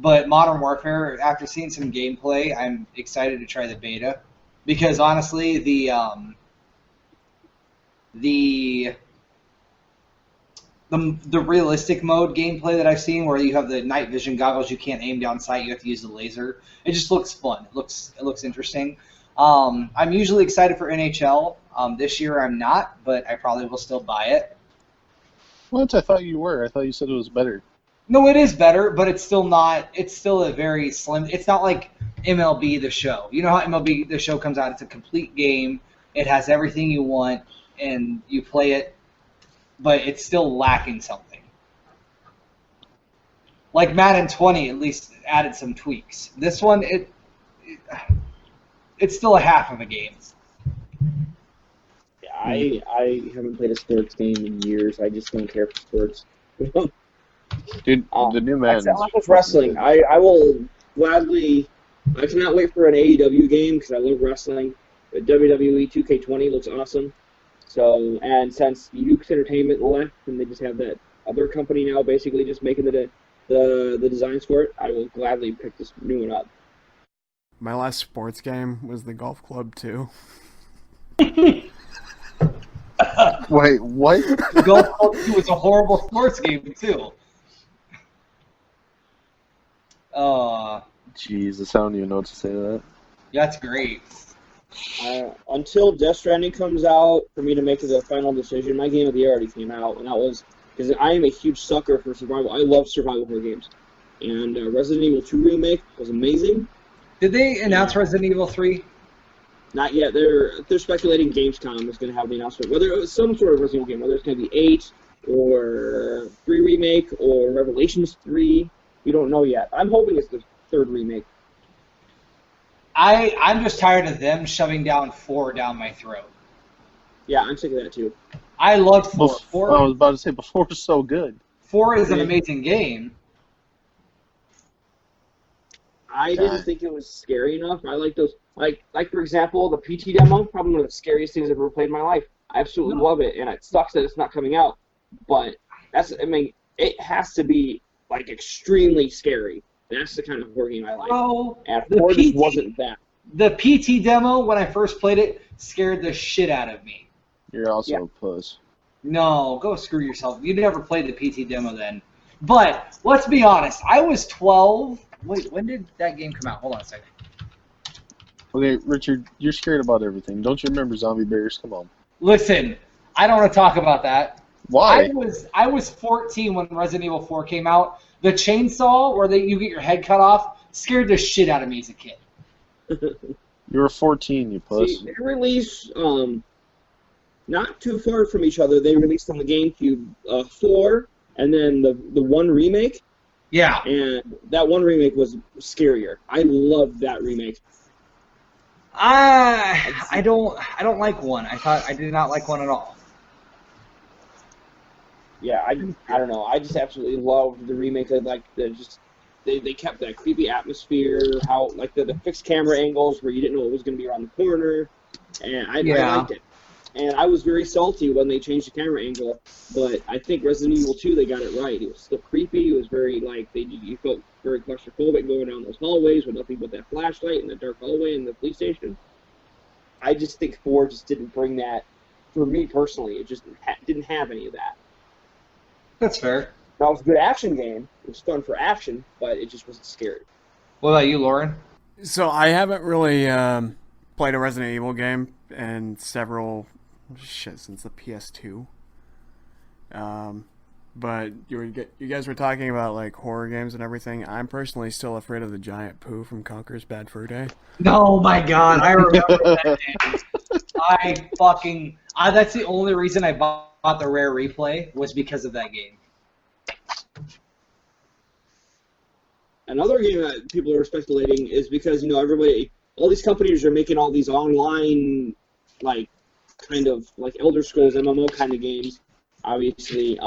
S2: But Modern Warfare, after seeing some gameplay, I'm excited to try the beta. Because honestly, the realistic mode gameplay that I've seen, where you have the night vision goggles, you can't aim down sight, you have to use the laser. It just looks fun. It looks interesting. I'm usually excited for NHL. This year I'm not, but I probably will still buy it.
S3: What? I thought you were. I thought you said it was better.
S2: No, it is better, but it's still not. It's still a very slim. It's not like MLB The Show. You know how MLB The Show comes out? It's a complete game. It has everything you want, and you play it, but it's still lacking something. Like Madden 20, at least added some tweaks. This one, it's still a half of a game.
S4: Yeah, I haven't played a sports game in years. I just don't care for sports.
S3: Dude, the new Madden.
S4: I love wrestling. I will gladly. I cannot wait for an AEW game because I love wrestling. But WWE 2K20 looks awesome. So, and since Yuke's Entertainment left, and they just have that other company now, basically just making the designs for it, I will gladly pick this new one up.
S1: My last sports game was the Golf Club 2.
S3: Wait, what?
S2: Golf Club 2 was a horrible sports game, too.
S3: Jesus, I don't even know what to say to that.
S2: That's great.
S4: Until Death Stranding comes out, for me to make the final decision, my game of the year already came out, and that was because I am a huge sucker for survival. I love survival horror games, and Resident Evil 2 remake was amazing.
S2: Did they announce Resident Evil 3?
S4: Not yet. They're speculating Gamescom is going to have the announcement, whether it was some sort of Resident Evil game, whether it's going to be 8 or 3 remake or Revelations 3. We don't know yet. I'm hoping it's the 3rd remake.
S2: I'm just tired of them shoving down 4 down my throat.
S4: Yeah, I'm sick of that too.
S2: I loved 4.
S3: I was about to say, but 4 is so good.
S2: 4 is an amazing game.
S4: I didn't think it was scary enough. I like those, like for example, the PT demo, probably one of the scariest things I've ever played in my life. I absolutely love it, and it sucks that it's not coming out. But it has to be like extremely scary. That's the kind of horror game I like.
S2: Oh,
S4: and 4 just wasn't that.
S2: The PT demo, when I first played it, scared the shit out of me.
S3: You're also a puss.
S2: No, go screw yourself. You never played the PT demo then. But let's be honest. I was 12. Wait, when did that game come out? Hold on a second.
S3: Okay, Richard, you're scared about everything. Don't you remember zombie bears? Come on.
S2: Listen, I don't want to talk about that.
S3: Why?
S2: I was 14 when Resident Evil 4 came out. The chainsaw, where you get your head cut off, scared the shit out of me as a kid.
S3: You were 14, you puss.
S4: See, they release
S5: not too far from each other, they released on the GameCube 4 and then the 1 remake.
S2: Yeah.
S5: And that 1 remake was scarier. I loved that remake.
S2: I don't like 1. I did not like 1 at all.
S5: Yeah, I don't know. I just absolutely loved the remake. They kept that creepy atmosphere, how like the fixed camera angles where you didn't know what was going to be around the corner, and I liked it. And I was very salty when they changed the camera angle, but I think Resident Evil 2 they got it right. It was still creepy. It was very you felt very claustrophobic going down those hallways with nothing but that flashlight in the dark hallway in the police station. I just think 4 just didn't bring that for me personally. It just didn't have any of that.
S2: That's fair.
S5: Now, it was a good action game. It was fun for action, but it just wasn't scary.
S2: What about you, Lauren?
S1: So I haven't really played a Resident Evil game in since the PS2. But you guys were talking about like horror games and everything. I'm personally still afraid of the giant poo from Conker's Bad Fur Day.
S2: Oh my god, I remember that game. That's the only reason I bought the Rare Replay was because of that game.
S5: Another game that people are speculating is because, all these companies are making all these online, kind of like Elder Scrolls MMO kind of games, obviously.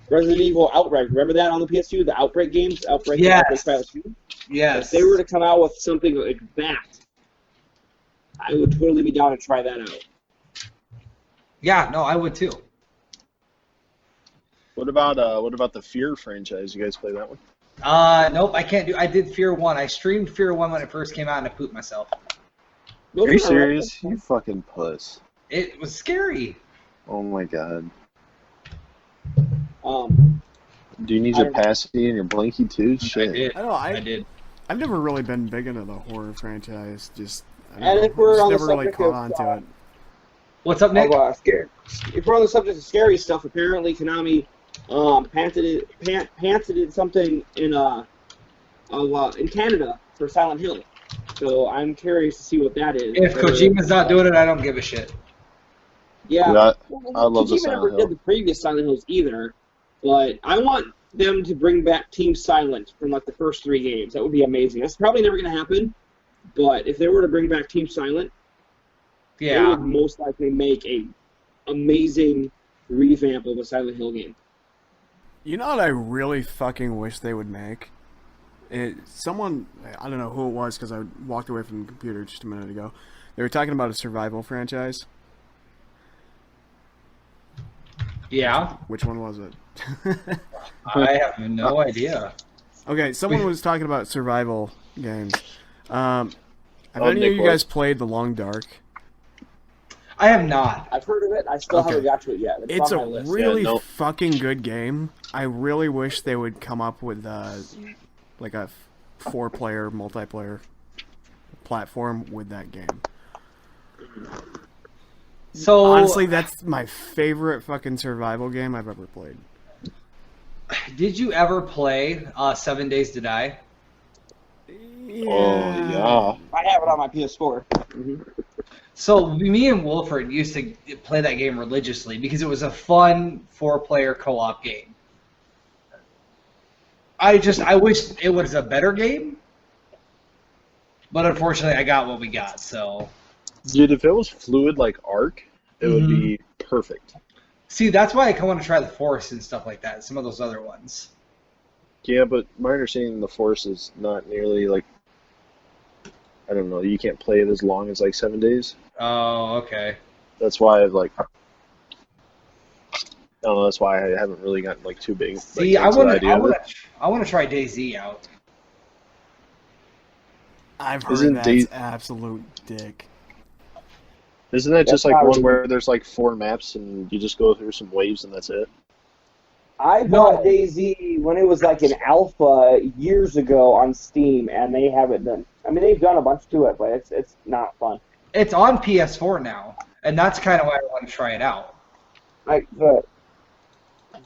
S5: Resident Evil Outbreak, remember that on the PS2, the Outbreak games?
S2: Yes.
S5: Outbreak 2?
S2: Yes.
S5: If they were to come out with something like that, I would totally be down to try that out.
S2: Yeah, no, I would too.
S3: What about the Fear franchise? You guys play that one?
S2: Nope, I can't do. I did Fear 1. I streamed Fear 1 when it first came out, and I pooped myself.
S3: Are you serious? You fucking puss.
S2: It was scary.
S3: Oh my god.
S5: Do
S3: you need your passy and your blinky too? Shit.
S2: I did.
S1: I've never really been big into the horror franchise.
S5: If we're on the
S1: never really
S5: subject
S1: caught
S5: of,
S1: on to it.
S2: What's up, Nick?
S5: If we're on the subject of scary stuff, apparently Konami patented something in Canada for Silent Hill. So I'm curious to see what that is.
S2: If Kojima's not doing it, I don't give a shit.
S5: Yeah,
S3: I love the
S5: Kojima
S3: Silent
S5: never
S3: Hill.
S5: did the previous Silent Hills either, but I want them to bring back Team Silent from the first 3 games. That would be amazing. That's probably never going to happen, but if they were to bring back Team Silent, they would most likely make a amazing revamp of a Silent Hill game.
S1: You know what I really fucking wish they would make? Someone, I don't know who it was because I walked away from the computer just a minute ago. They were talking about a survival franchise.
S2: Yeah.
S1: Which one was it?
S2: I have no idea.
S1: Okay, someone was talking about survival games. Have any of you guys played The Long Dark?
S2: I have not.
S5: I've heard of it. I still haven't got to it yet.
S1: It's
S5: on
S1: a
S5: my list.
S1: really fucking good game. I really wish they would come up with a 4-player multiplayer platform with that game.
S2: So
S1: honestly, that's my favorite fucking survival game I've ever played.
S2: Did you ever play 7 Days to Die?
S1: Yeah.
S3: Oh yeah.
S5: I have it on my PS4. Mm-hmm.
S2: So me and Wolford used to play that game religiously because it was a fun 4-player co-op game. I wish it was a better game, but unfortunately I got what we got, so...
S3: Dude, if it was fluid like Ark, it would be perfect.
S2: See, that's why I want to try the Forest and stuff like that, some of those other ones.
S3: Yeah, but my understanding the Force is not nearly I don't know, you can't play it as long as 7 days.
S2: Oh, okay.
S3: That's why I've I don't know, that's why I haven't really gotten too big.
S2: See, I want to try DayZ out.
S1: I've heard that's absolute dick.
S3: Isn't that just one where there's 4 maps and you just go through some waves and that's it?
S4: I bought DayZ when it was an alpha years ago on Steam, and they haven't done. I mean, they've done a bunch to it, but it's not fun.
S2: It's on PS4 now, and that's kind of why I want to try it out.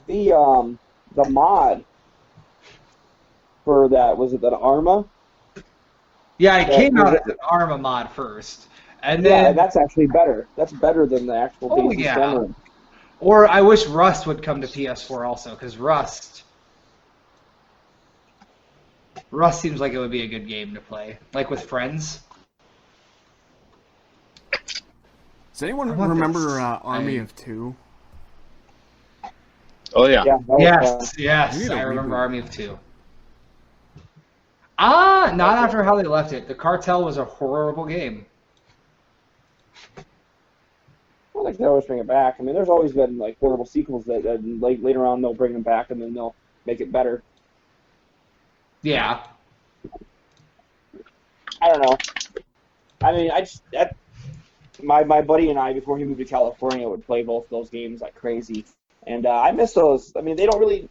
S4: The mod for that, was it the Arma?
S2: Yeah, it came out as an Arma mod first, And
S5: Yeah,
S2: then,
S5: that's actually better. That's better than the actual
S2: Oh,
S5: Daisy
S2: yeah.
S5: Storm.
S2: or I wish Rust would come to PS4 also, because Rust seems like it would be a good game to play, like with friends.
S1: Does anyone
S2: I want
S1: remember
S2: this.
S1: Army of Two?
S3: Oh yeah.
S5: Yeah, that was fun.
S2: Yes,
S1: We need a
S2: I remember
S1: reboot.
S2: Army of Two. Not after how they left it. The Cartel was a horrible game.
S5: Well, like they always bring it back. I mean, there's always been like horrible sequels that like later on they'll bring them back and then they'll make it better.
S2: Yeah.
S5: I don't know. I mean, my buddy and I, before he moved to California, would play both those games like crazy, and I miss those. I mean, they don't really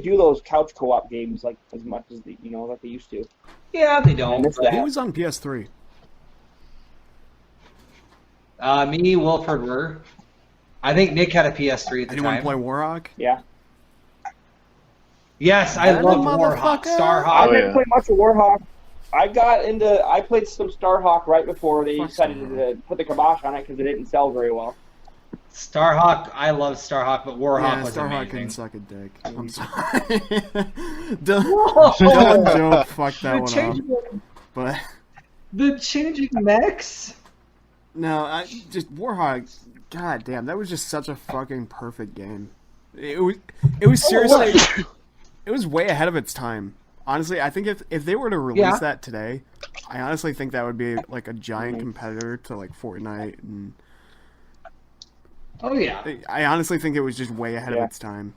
S5: do those couch co-op games like as much as like they used to.
S2: Yeah, they
S5: I
S2: don't.
S5: miss
S2: but-
S5: that.
S1: Who was on PS3?
S2: Me, Wilford were. I think Nick had a PS3 at the
S1: Anyone
S2: time.
S1: play Warhawk?
S5: Yeah,
S2: Yes, I
S1: That
S2: love
S1: motherfucker.
S2: Warhawk,
S5: I
S2: Starhawk.
S5: didn't play much of Warhawk. I played some Starhawk right before they
S1: Fuck
S5: decided
S1: Starhawk.
S5: to put the kibosh on it because it didn't sell very well.
S2: Starhawk, I love Starhawk, but Warhawk
S1: Yeah,
S2: was
S1: Starhawk can
S2: amazing.
S1: suck a dick. I'm sorry. Dylan joke fucked that one up. But
S2: The changing mechs?
S1: no, Warhawk. God damn, that was just such a fucking perfect game. It was seriously. It was way ahead of its time. Honestly, I think if they were to release
S2: Yeah.
S1: that today, I honestly think that would be like a giant competitor to like Fortnite, and
S2: Oh, yeah.
S1: I honestly think it was just way ahead of
S5: Yeah.
S1: its time.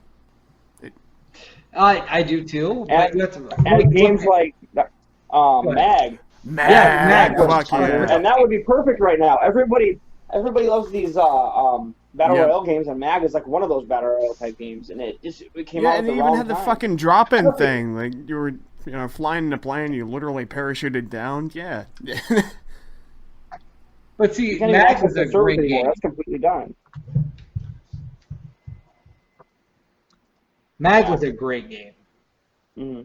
S2: I do too. But you have to,
S5: And games like Mag.
S2: Mag was
S1: Fuck
S2: fire.
S1: yeah.
S5: And that would be perfect right now. Everybody loves these battle
S1: Yeah.
S5: royale games, and Mag is like one of those battle royale type games, and it came
S1: Yeah,
S5: out at
S1: and
S5: the
S1: they
S5: wrong
S1: even had the
S5: time.
S1: fucking drop-in thing. Like you were, flying in a plane, you literally parachuted down. Yeah.
S2: But see,
S5: You can't even
S2: Mag
S5: access
S2: was
S5: the
S2: a
S5: service
S2: great
S5: anymore.
S2: game.
S5: That's completely done.
S2: Mag was a great game.
S5: hmm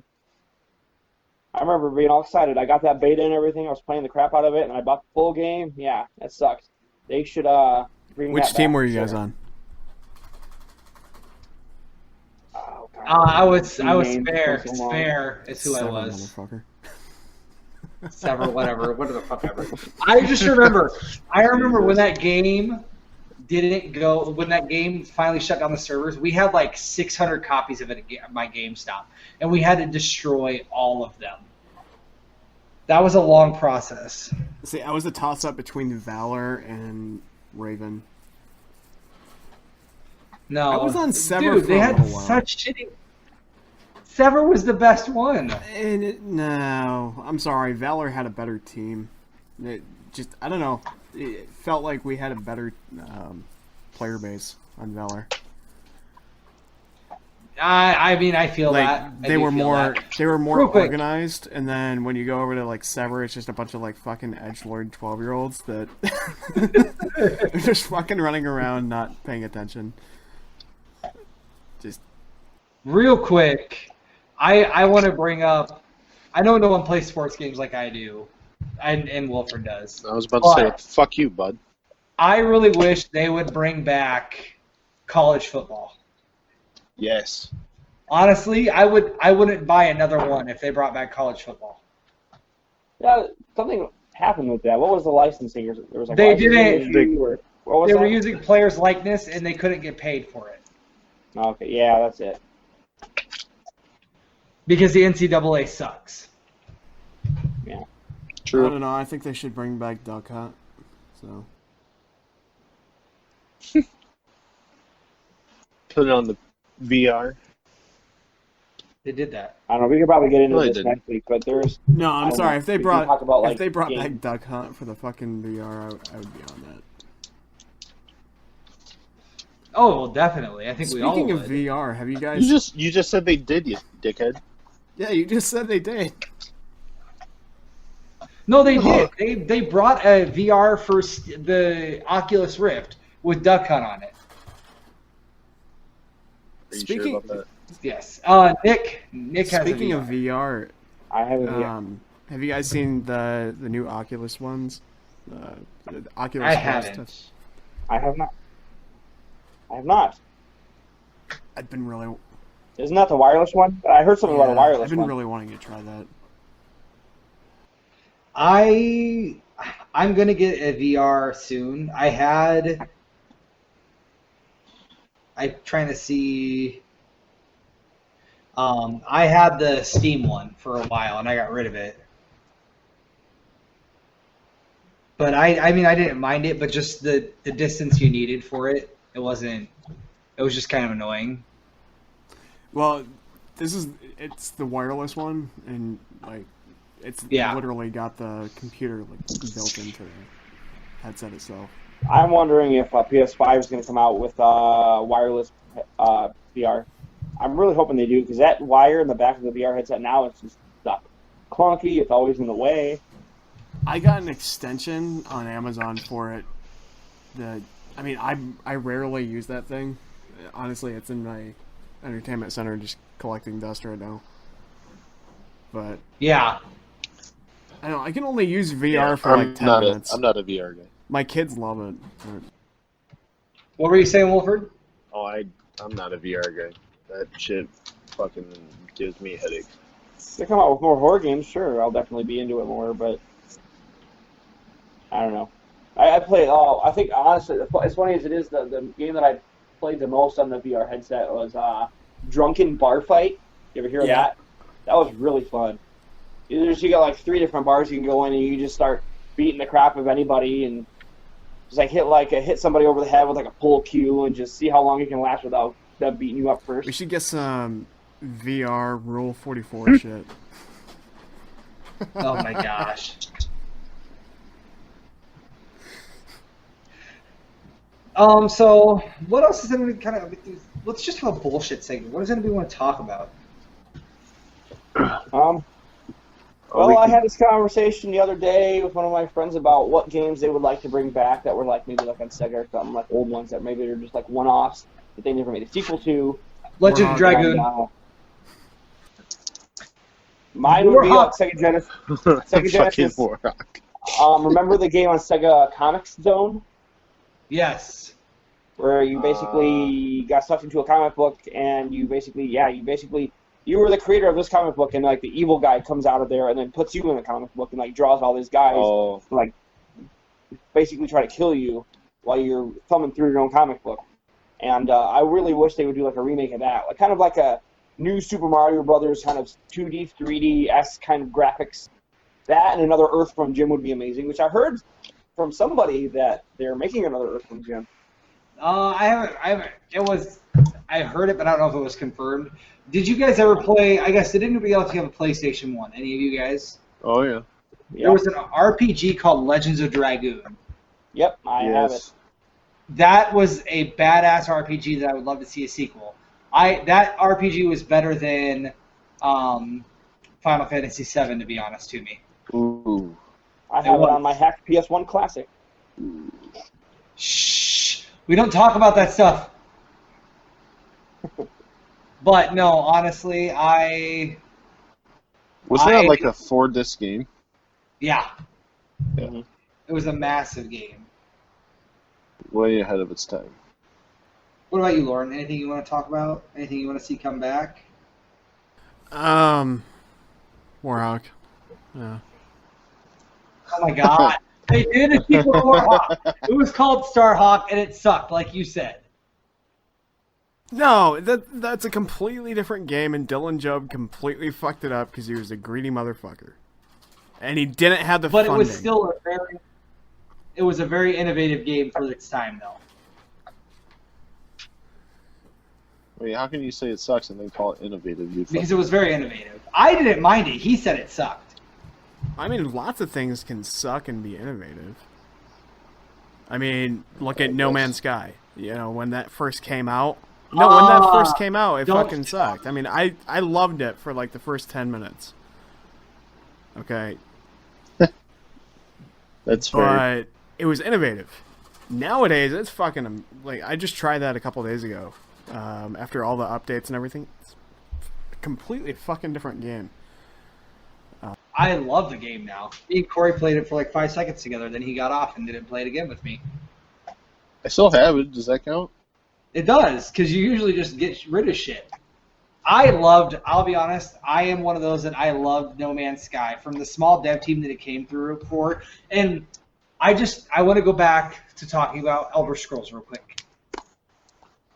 S5: I remember being all excited. I got that beta and everything. I was playing the crap out of it, and I bought the full game. Yeah, that sucked. They should bring
S1: Which
S5: that
S1: team
S5: back
S1: were
S5: for
S1: you guys
S5: sure.
S1: on?
S5: Oh, God.
S2: I was
S5: Names
S2: Fair.
S5: for so long.
S2: Fair is who I
S1: Seven,
S2: was.
S1: motherfucker.
S2: Several, whatever the fuck ever. I remember when that game didn't go, when that game finally shut down the servers, we had like 600 copies of it at my GameStop, and we had to destroy all of them. That was a long process.
S1: See, I was a toss-up between Valor and Raven.
S2: No,
S1: I was on Sever
S2: dude,
S1: for
S2: they
S1: a
S2: had
S1: little while.
S2: such shitty. Sever was the best one.
S1: No, I'm sorry. Valor had a better team. I don't know. It felt like we had a better player base on Valor.
S2: I mean, I feel
S1: Like
S2: that. I
S1: they
S2: do
S1: were
S2: feel
S1: more
S2: that.
S1: they were more
S2: Real quick.
S1: organized, and then when you go over to like Sever, it's just a bunch of like fucking edgelord 12-year-olds that they're just fucking running around not paying attention. Just
S2: Real quick, I want to bring up. I know no one plays sports games like I do, and Wilford does.
S3: I was about to say,
S2: But-
S3: fuck you, bud.
S2: I really wish they would bring back college football.
S3: Yes.
S2: Honestly, I wouldn't buy another one if they brought back college football.
S5: Yeah, something happened with that. What was the licensing? There was a
S2: They
S5: licensing
S2: didn't-
S5: issue, or what was
S2: They
S5: that?
S2: were using players' likeness, and they couldn't get paid for it
S5: Okay, yeah, that's it.
S2: because the NCAA sucks.
S5: Yeah.
S1: I
S3: True.
S1: don't know. I think they should bring back Duck Hunt. So
S3: Put it on the VR.
S2: They did that.
S5: I don't know. We could probably get into
S3: No, they
S5: this
S3: didn't.
S5: next week, but there's.
S1: no,
S5: I
S1: I'm
S5: don't
S1: sorry.
S5: know.
S1: If they
S5: We can talk about, like,
S1: brought
S5: games.
S1: back Duck Hunt for the fucking VR, I would be on that.
S2: Oh, well, definitely. I think we all
S1: Speaking
S2: would.
S1: of VR, have you guys?
S3: You just said they did, you dickhead.
S1: Yeah, you just said they did.
S2: No, they did. They brought a VR for the Oculus Rift with Duck Hunt on it.
S3: Are you
S1: Speaking-
S3: sure about that?
S2: Yes. Nick has
S1: Speaking
S2: a
S1: of VR,
S5: I haven't.
S1: have you guys seen the new Oculus ones? Oculus
S2: I
S1: Quest.
S2: haven't.
S5: I have not. I have not.
S1: I've been really.
S5: Isn't that the wireless one? I heard something about a wireless
S1: I've been
S5: one.
S1: really wanting to try that.
S2: I'm gonna get a VR soon. I'm trying to see. I had the Steam one for a while, and I got rid of it. But I mean, I didn't mind it, but just the distance you needed for it, it was just kind of annoying.
S1: Well, it's the wireless one, and like, it's literally got the computer like built into the headset itself.
S5: I'm wondering if PS5 is going to come out with wireless VR. I'm really hoping they do, because that wire in the back of the VR headset now, it's just clunky. It's always in the way.
S1: I got an extension on Amazon for it. I rarely use that thing. Honestly, it's in my entertainment center just collecting dust right now. But
S2: Yeah.
S1: I don't know, I can only use VR for like 10 minutes.
S3: I'm not a VR guy.
S1: My kids love it.
S2: What were you saying, Wolford?
S3: Oh, I'm not a VR guy. That shit fucking gives me headaches.
S5: If they come out with more horror games, sure, I'll definitely be into it more, but I don't know. I played, I think, honestly, as funny as it is, the game that I played the most on the VR headset was Drunken Bar Fight. You ever hear of that? That was really fun. You got like 3 different bars you can go in, and you just start beating the crap of anybody, and just like hit somebody over the head with like a pull cue, and just see how long you can last without them beating you up first.
S1: We should get some VR Rule 44 shit.
S2: Oh my gosh. So what else is anybody kind of? Let's just have a bullshit segment. What does anybody want to talk about?
S5: Well, I had this conversation the other day with one of my friends about what games they would like to bring back that were like maybe like on Sega or something, like old ones that maybe they're just like one-offs that they never made a sequel to.
S2: Legend of Dragoon.
S5: Mine would be like Sega Genesis. Sega Genesis. Remember the game on Sega Comics Zone?
S2: Yes.
S5: Where you basically got sucked into a comic book, and you were the creator of this comic book, and like the evil guy comes out of there and then puts you in the comic book and like draws all these guys to, like basically try to kill you while you're thumbing through your own comic book. And I really wish they would do like a remake of that, like kind of like a new Super Mario Brothers kind of 2D, 3D-esque kind of graphics. That and another Earthworm Jim would be amazing, which I heard from somebody that they're making another Earthworm Jim.
S2: I heard it, but I don't know if it was confirmed. Did you guys ever play? I guess did anybody else have a PlayStation 1? Any of you guys?
S3: Oh yeah.
S2: There was an RPG called Legends of Dragoon.
S5: Yep, I have it.
S2: That was a badass RPG that I would love to see a sequel. That RPG was better than Final Fantasy VII, to be honest to me.
S3: Ooh.
S5: I have it on my hacked PS1 Classic.
S2: Shh. We don't talk about that stuff. But no, honestly,
S3: Wasn't that like a 4-disc game?
S2: Yeah.
S3: Yeah.
S2: It was a massive game.
S3: Way ahead of its time.
S2: What about you, Lauren? Anything you want to talk about? Anything you want to see come back?
S1: Warhawk. Yeah.
S2: Oh my god. They did a sequel to Warhawk. It was called Starhawk, and it sucked, like you said.
S1: No, that's a completely different game, and Dylan Job completely fucked it up because he was a greedy motherfucker. And he didn't have the funding.
S2: But it was still a very innovative game for its time, though.
S3: Wait, how can you say it sucks and then call it innovative?
S2: Because it was very innovative. I didn't mind it. He said it sucked.
S1: I mean, lots of things can suck and be innovative. I mean, look at No Man's Sky. You know, when that first came out. No, when that first came out, it fucking sucked. I mean, I loved it for like the first 10 minutes. Okay.
S3: That's fair.
S1: But it was innovative. Nowadays, it's fucking like I just tried that a couple days ago. After all the updates and everything, it's a completely fucking different game.
S2: I love the game now. Me and Corey played it for like 5 seconds together, then he got off and didn't play it again with me.
S3: I still have it. Does that count?
S2: It does, because you usually just get rid of shit. I'll be honest, I am one of those that I loved No Man's Sky from the small dev team that it came through for. And I want to go back to talking about Elder Scrolls real quick.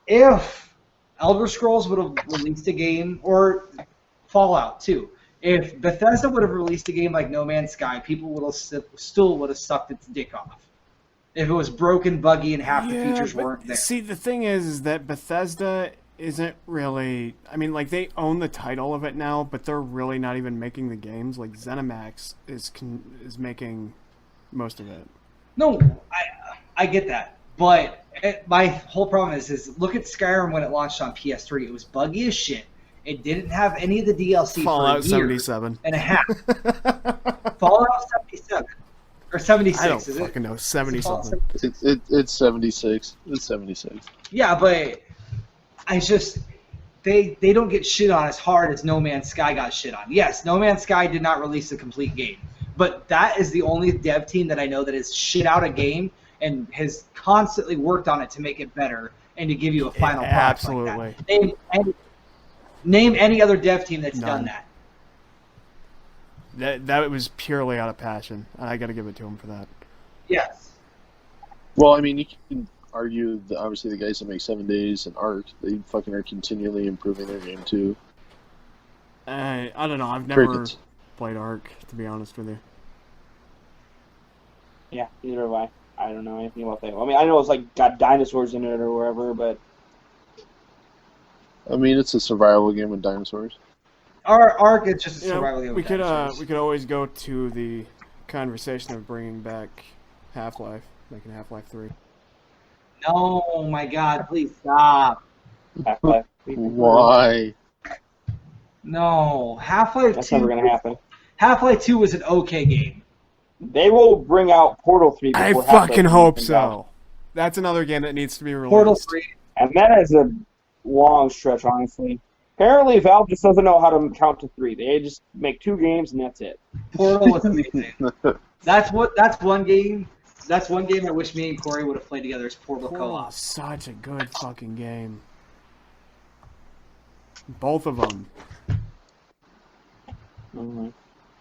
S2: If Elder Scrolls would have released a game, or Fallout too, if Bethesda would have released a game like No Man's Sky, people would have still would have sucked its dick off. If it was broken, buggy, and half the features weren't there.
S1: See, the thing is that Bethesda isn't really... I mean, like, they own the title of it now, but they're really not even making the games. Like, ZeniMax is making most of it.
S2: No, I get that. But my whole problem is look at Skyrim when it launched on PS3. It was buggy as shit. It didn't have any of the DLC
S1: Fallout
S2: for a year
S1: 77.
S2: and a half. Fallout 77. Or 76,
S1: I don't
S2: is
S1: fucking
S2: it?
S1: know. 70-something.
S3: It's 76. It's 76.
S2: Yeah, but I just... They don't get shit on as hard as No Man's Sky got shit on. Yes, No Man's Sky did not release a complete game. But that is the only dev team that I know that has shit out a game and has constantly worked on it to make it better and to give you a final product.
S1: Absolutely.
S2: Like that. Name any other dev team that's done that.
S1: That was purely out of passion. I got to give it to him for that.
S2: Yes.
S3: Well, I mean, you can argue that obviously the guys that make 7 Days and Ark, they fucking are continually improving their game too.
S1: I don't know. I've never
S3: Crickets.
S1: played Ark, to be honest with you.
S5: Yeah, neither have I. I don't know anything about that. I mean, I know it's like got dinosaurs in it or whatever, but
S3: I mean, it's a survival game with dinosaurs.
S2: Ark is just a survival game.
S1: We could always go to the conversation of bringing back Half-Life, making Half-Life 3.
S2: No, my God, please stop.
S5: Half-Life.
S3: Why?
S2: No, Half-Life 2.
S5: That's never gonna happen.
S2: Half-Life 2 was an okay game.
S5: They will bring out Portal 3 before
S1: I
S5: Half-Life
S1: fucking
S5: 3
S1: hope
S5: comes
S1: so.
S5: out.
S1: That's another game that needs to be released.
S2: Portal 3.
S5: And that is a long stretch, honestly. Apparently, Valve just doesn't know how to count to 3. They just make 2 games and that's it.
S2: Portal was amazing. That's one game. That's one game I wish me and Corey would have played together. Is Portal Co-op.
S1: Such a good fucking game. Both of them.
S5: Mm-hmm.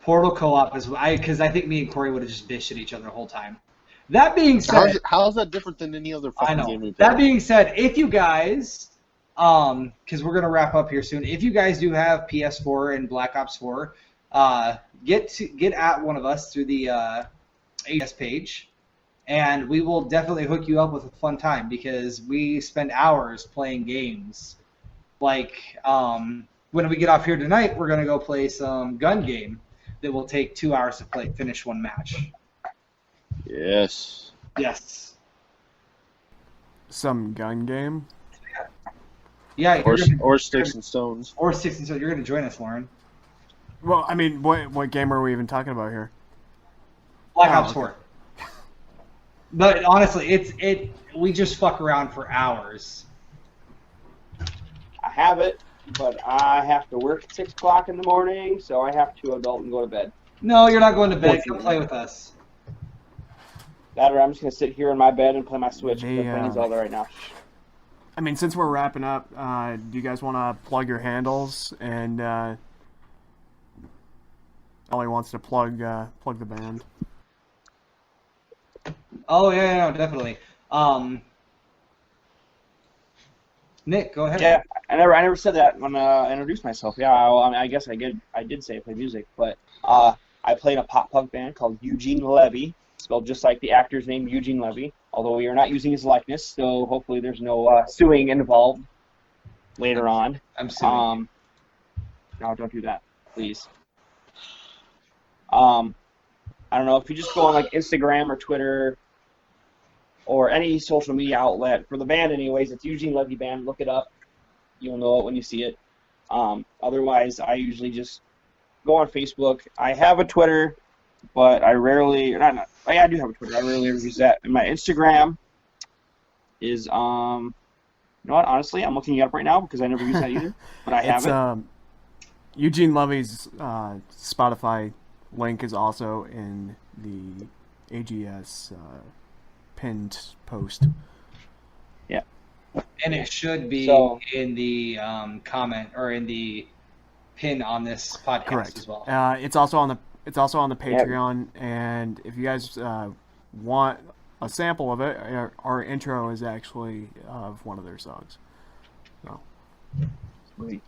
S2: Portal Co-op is because I think me and Corey would have just bitched at each other the whole time. That being said,
S3: How is that different than any other
S2: I
S3: fucking
S2: know.
S3: game we play?
S2: That being said, if you guys, because we're gonna wrap up here soon, if you guys do have PS4 and Black Ops 4, get at one of us through the AS page, and we will definitely hook you up with a fun time because we spend hours playing games. Like when we get off here tonight, we're gonna go play some gun game that will take 2 hours to finish one match.
S3: Yes.
S2: Yes.
S1: Some gun game.
S2: Yeah.
S3: Or Sticks and Stones.
S2: Or Sticks and Stones. You're gonna join us, Lauren.
S1: Well, I mean, what game are we even talking about here?
S2: Black
S1: Oh,
S2: Ops
S1: okay.
S2: 4. But honestly, we just fuck around for hours.
S5: I have it, but I have to work at 6 o'clock in the morning, so I have to adult and go to bed.
S2: No, you're not going to bed. Come play with us.
S5: That or I'm just going to sit here in my bed and play my Switch because I'm
S1: Yeah.
S5: playing Zelda right now.
S1: I mean, since we're wrapping up, do you guys want to plug your handles? And Ollie wants to plug the band.
S2: Oh yeah, no, definitely. Nick, go ahead.
S5: Yeah, I never said that when I introduced myself. Yeah, I mean, I guess I did say I play music, but I play in a pop punk band called Eugene Levy, spelled just like the actor's name, Eugene Levy. Although we are not using his likeness, so hopefully there's no suing involved later on.
S2: I'm suing.
S5: No, don't do that, please. I don't know if you just go on like Instagram or Twitter or any social media outlet for the band, anyways. It's Eugene Levy Band. Look it up. You'll know it when you see it. Otherwise, I usually just go on Facebook. I have a Twitter, but I rarely. I do have a Twitter. I rarely use that. And my Instagram is you know what? Honestly, I'm looking it up right now because I never use that either. But I have it.
S1: Eugene Levy's Spotify link is also in the AGS pinned post.
S2: And it should be in the comment or in the pin on this podcast
S1: Correct.
S2: as well.
S1: It's also on the Patreon, and if you guys want a sample of it, our intro is actually of one of their songs. So.
S3: Sweet.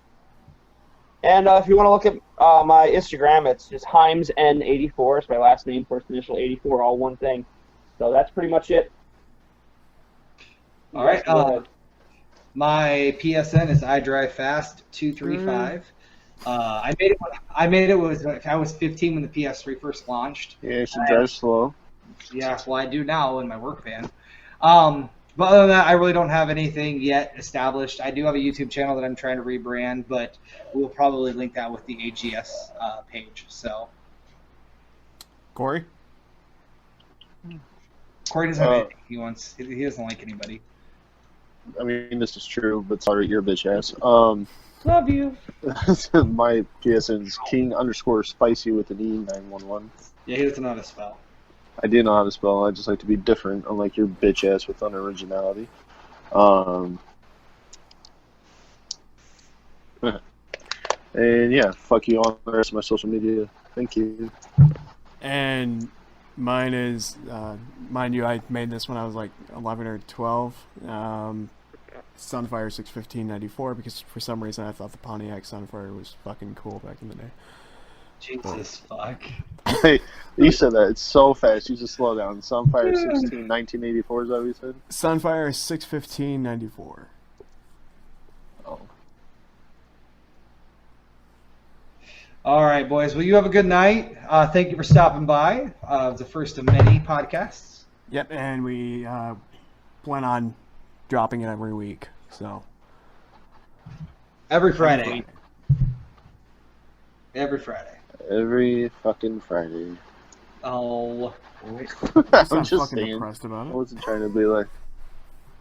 S5: And if you want to look at my Instagram, it's just HeimsN84. It's my last name, first initial 84, all one thing. So that's pretty much it.
S2: All right. My PSN is iDriveFast235. I made it when I was 15 when the PS3 first launched.
S3: Yeah, she drives slow.
S2: Yeah, well, I do now in my work van. But other than that, I really don't have anything yet established. I do have a YouTube channel that I'm trying to rebrand, but we'll probably link that with the AGS page. So,
S1: Corey
S2: doesn't have anything he wants. He doesn't like anybody.
S3: I mean, this is true, but sorry, you're a bitch ass.
S5: Love you.
S3: My PSN's King_Spicy with an E911.
S2: Yeah, he doesn't know how to spell.
S3: I do know how to spell. I just like to be different, unlike your bitch ass with unoriginality. And yeah, fuck you on the rest of my social media. Thank you.
S1: And mine is, mind you, I made this when I was like 11 or 12. Sunfire 61594, because for some reason I thought the Pontiac Sunfire was fucking cool back in the day.
S2: Jesus fuck.
S3: Hey, you said that. It's so fast. You just slow down. Sunfire 16 1984, is that what you said?
S1: Sunfire 61594.
S3: Oh.
S2: All right, boys. Well, you have a good night. Thank you for stopping by. The first of many podcasts.
S1: Yep, and we plan on dropping it every week. So
S2: Every Friday. Every Friday.
S3: Every fucking Friday.
S2: Oh.
S1: I'm
S3: I'm just
S1: fucking
S3: saying.
S1: depressed about
S3: I
S1: it.
S3: wasn't trying to be like.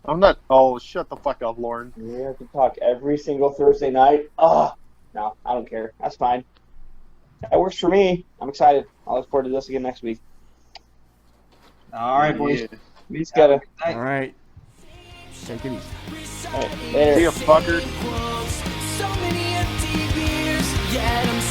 S3: I'm not. Oh, shut the fuck up, Lauren.
S5: We have to talk every single Thursday night. Oh, no, I don't care. That's fine. That works for me. I'm excited. I'll look forward to this again next week.
S2: All right, boys.
S3: Yeah.
S5: We just gotta.
S1: All right, take it easy.
S5: All right, later.
S3: See ya, fucker.
S6: So many empty beers, yet I'm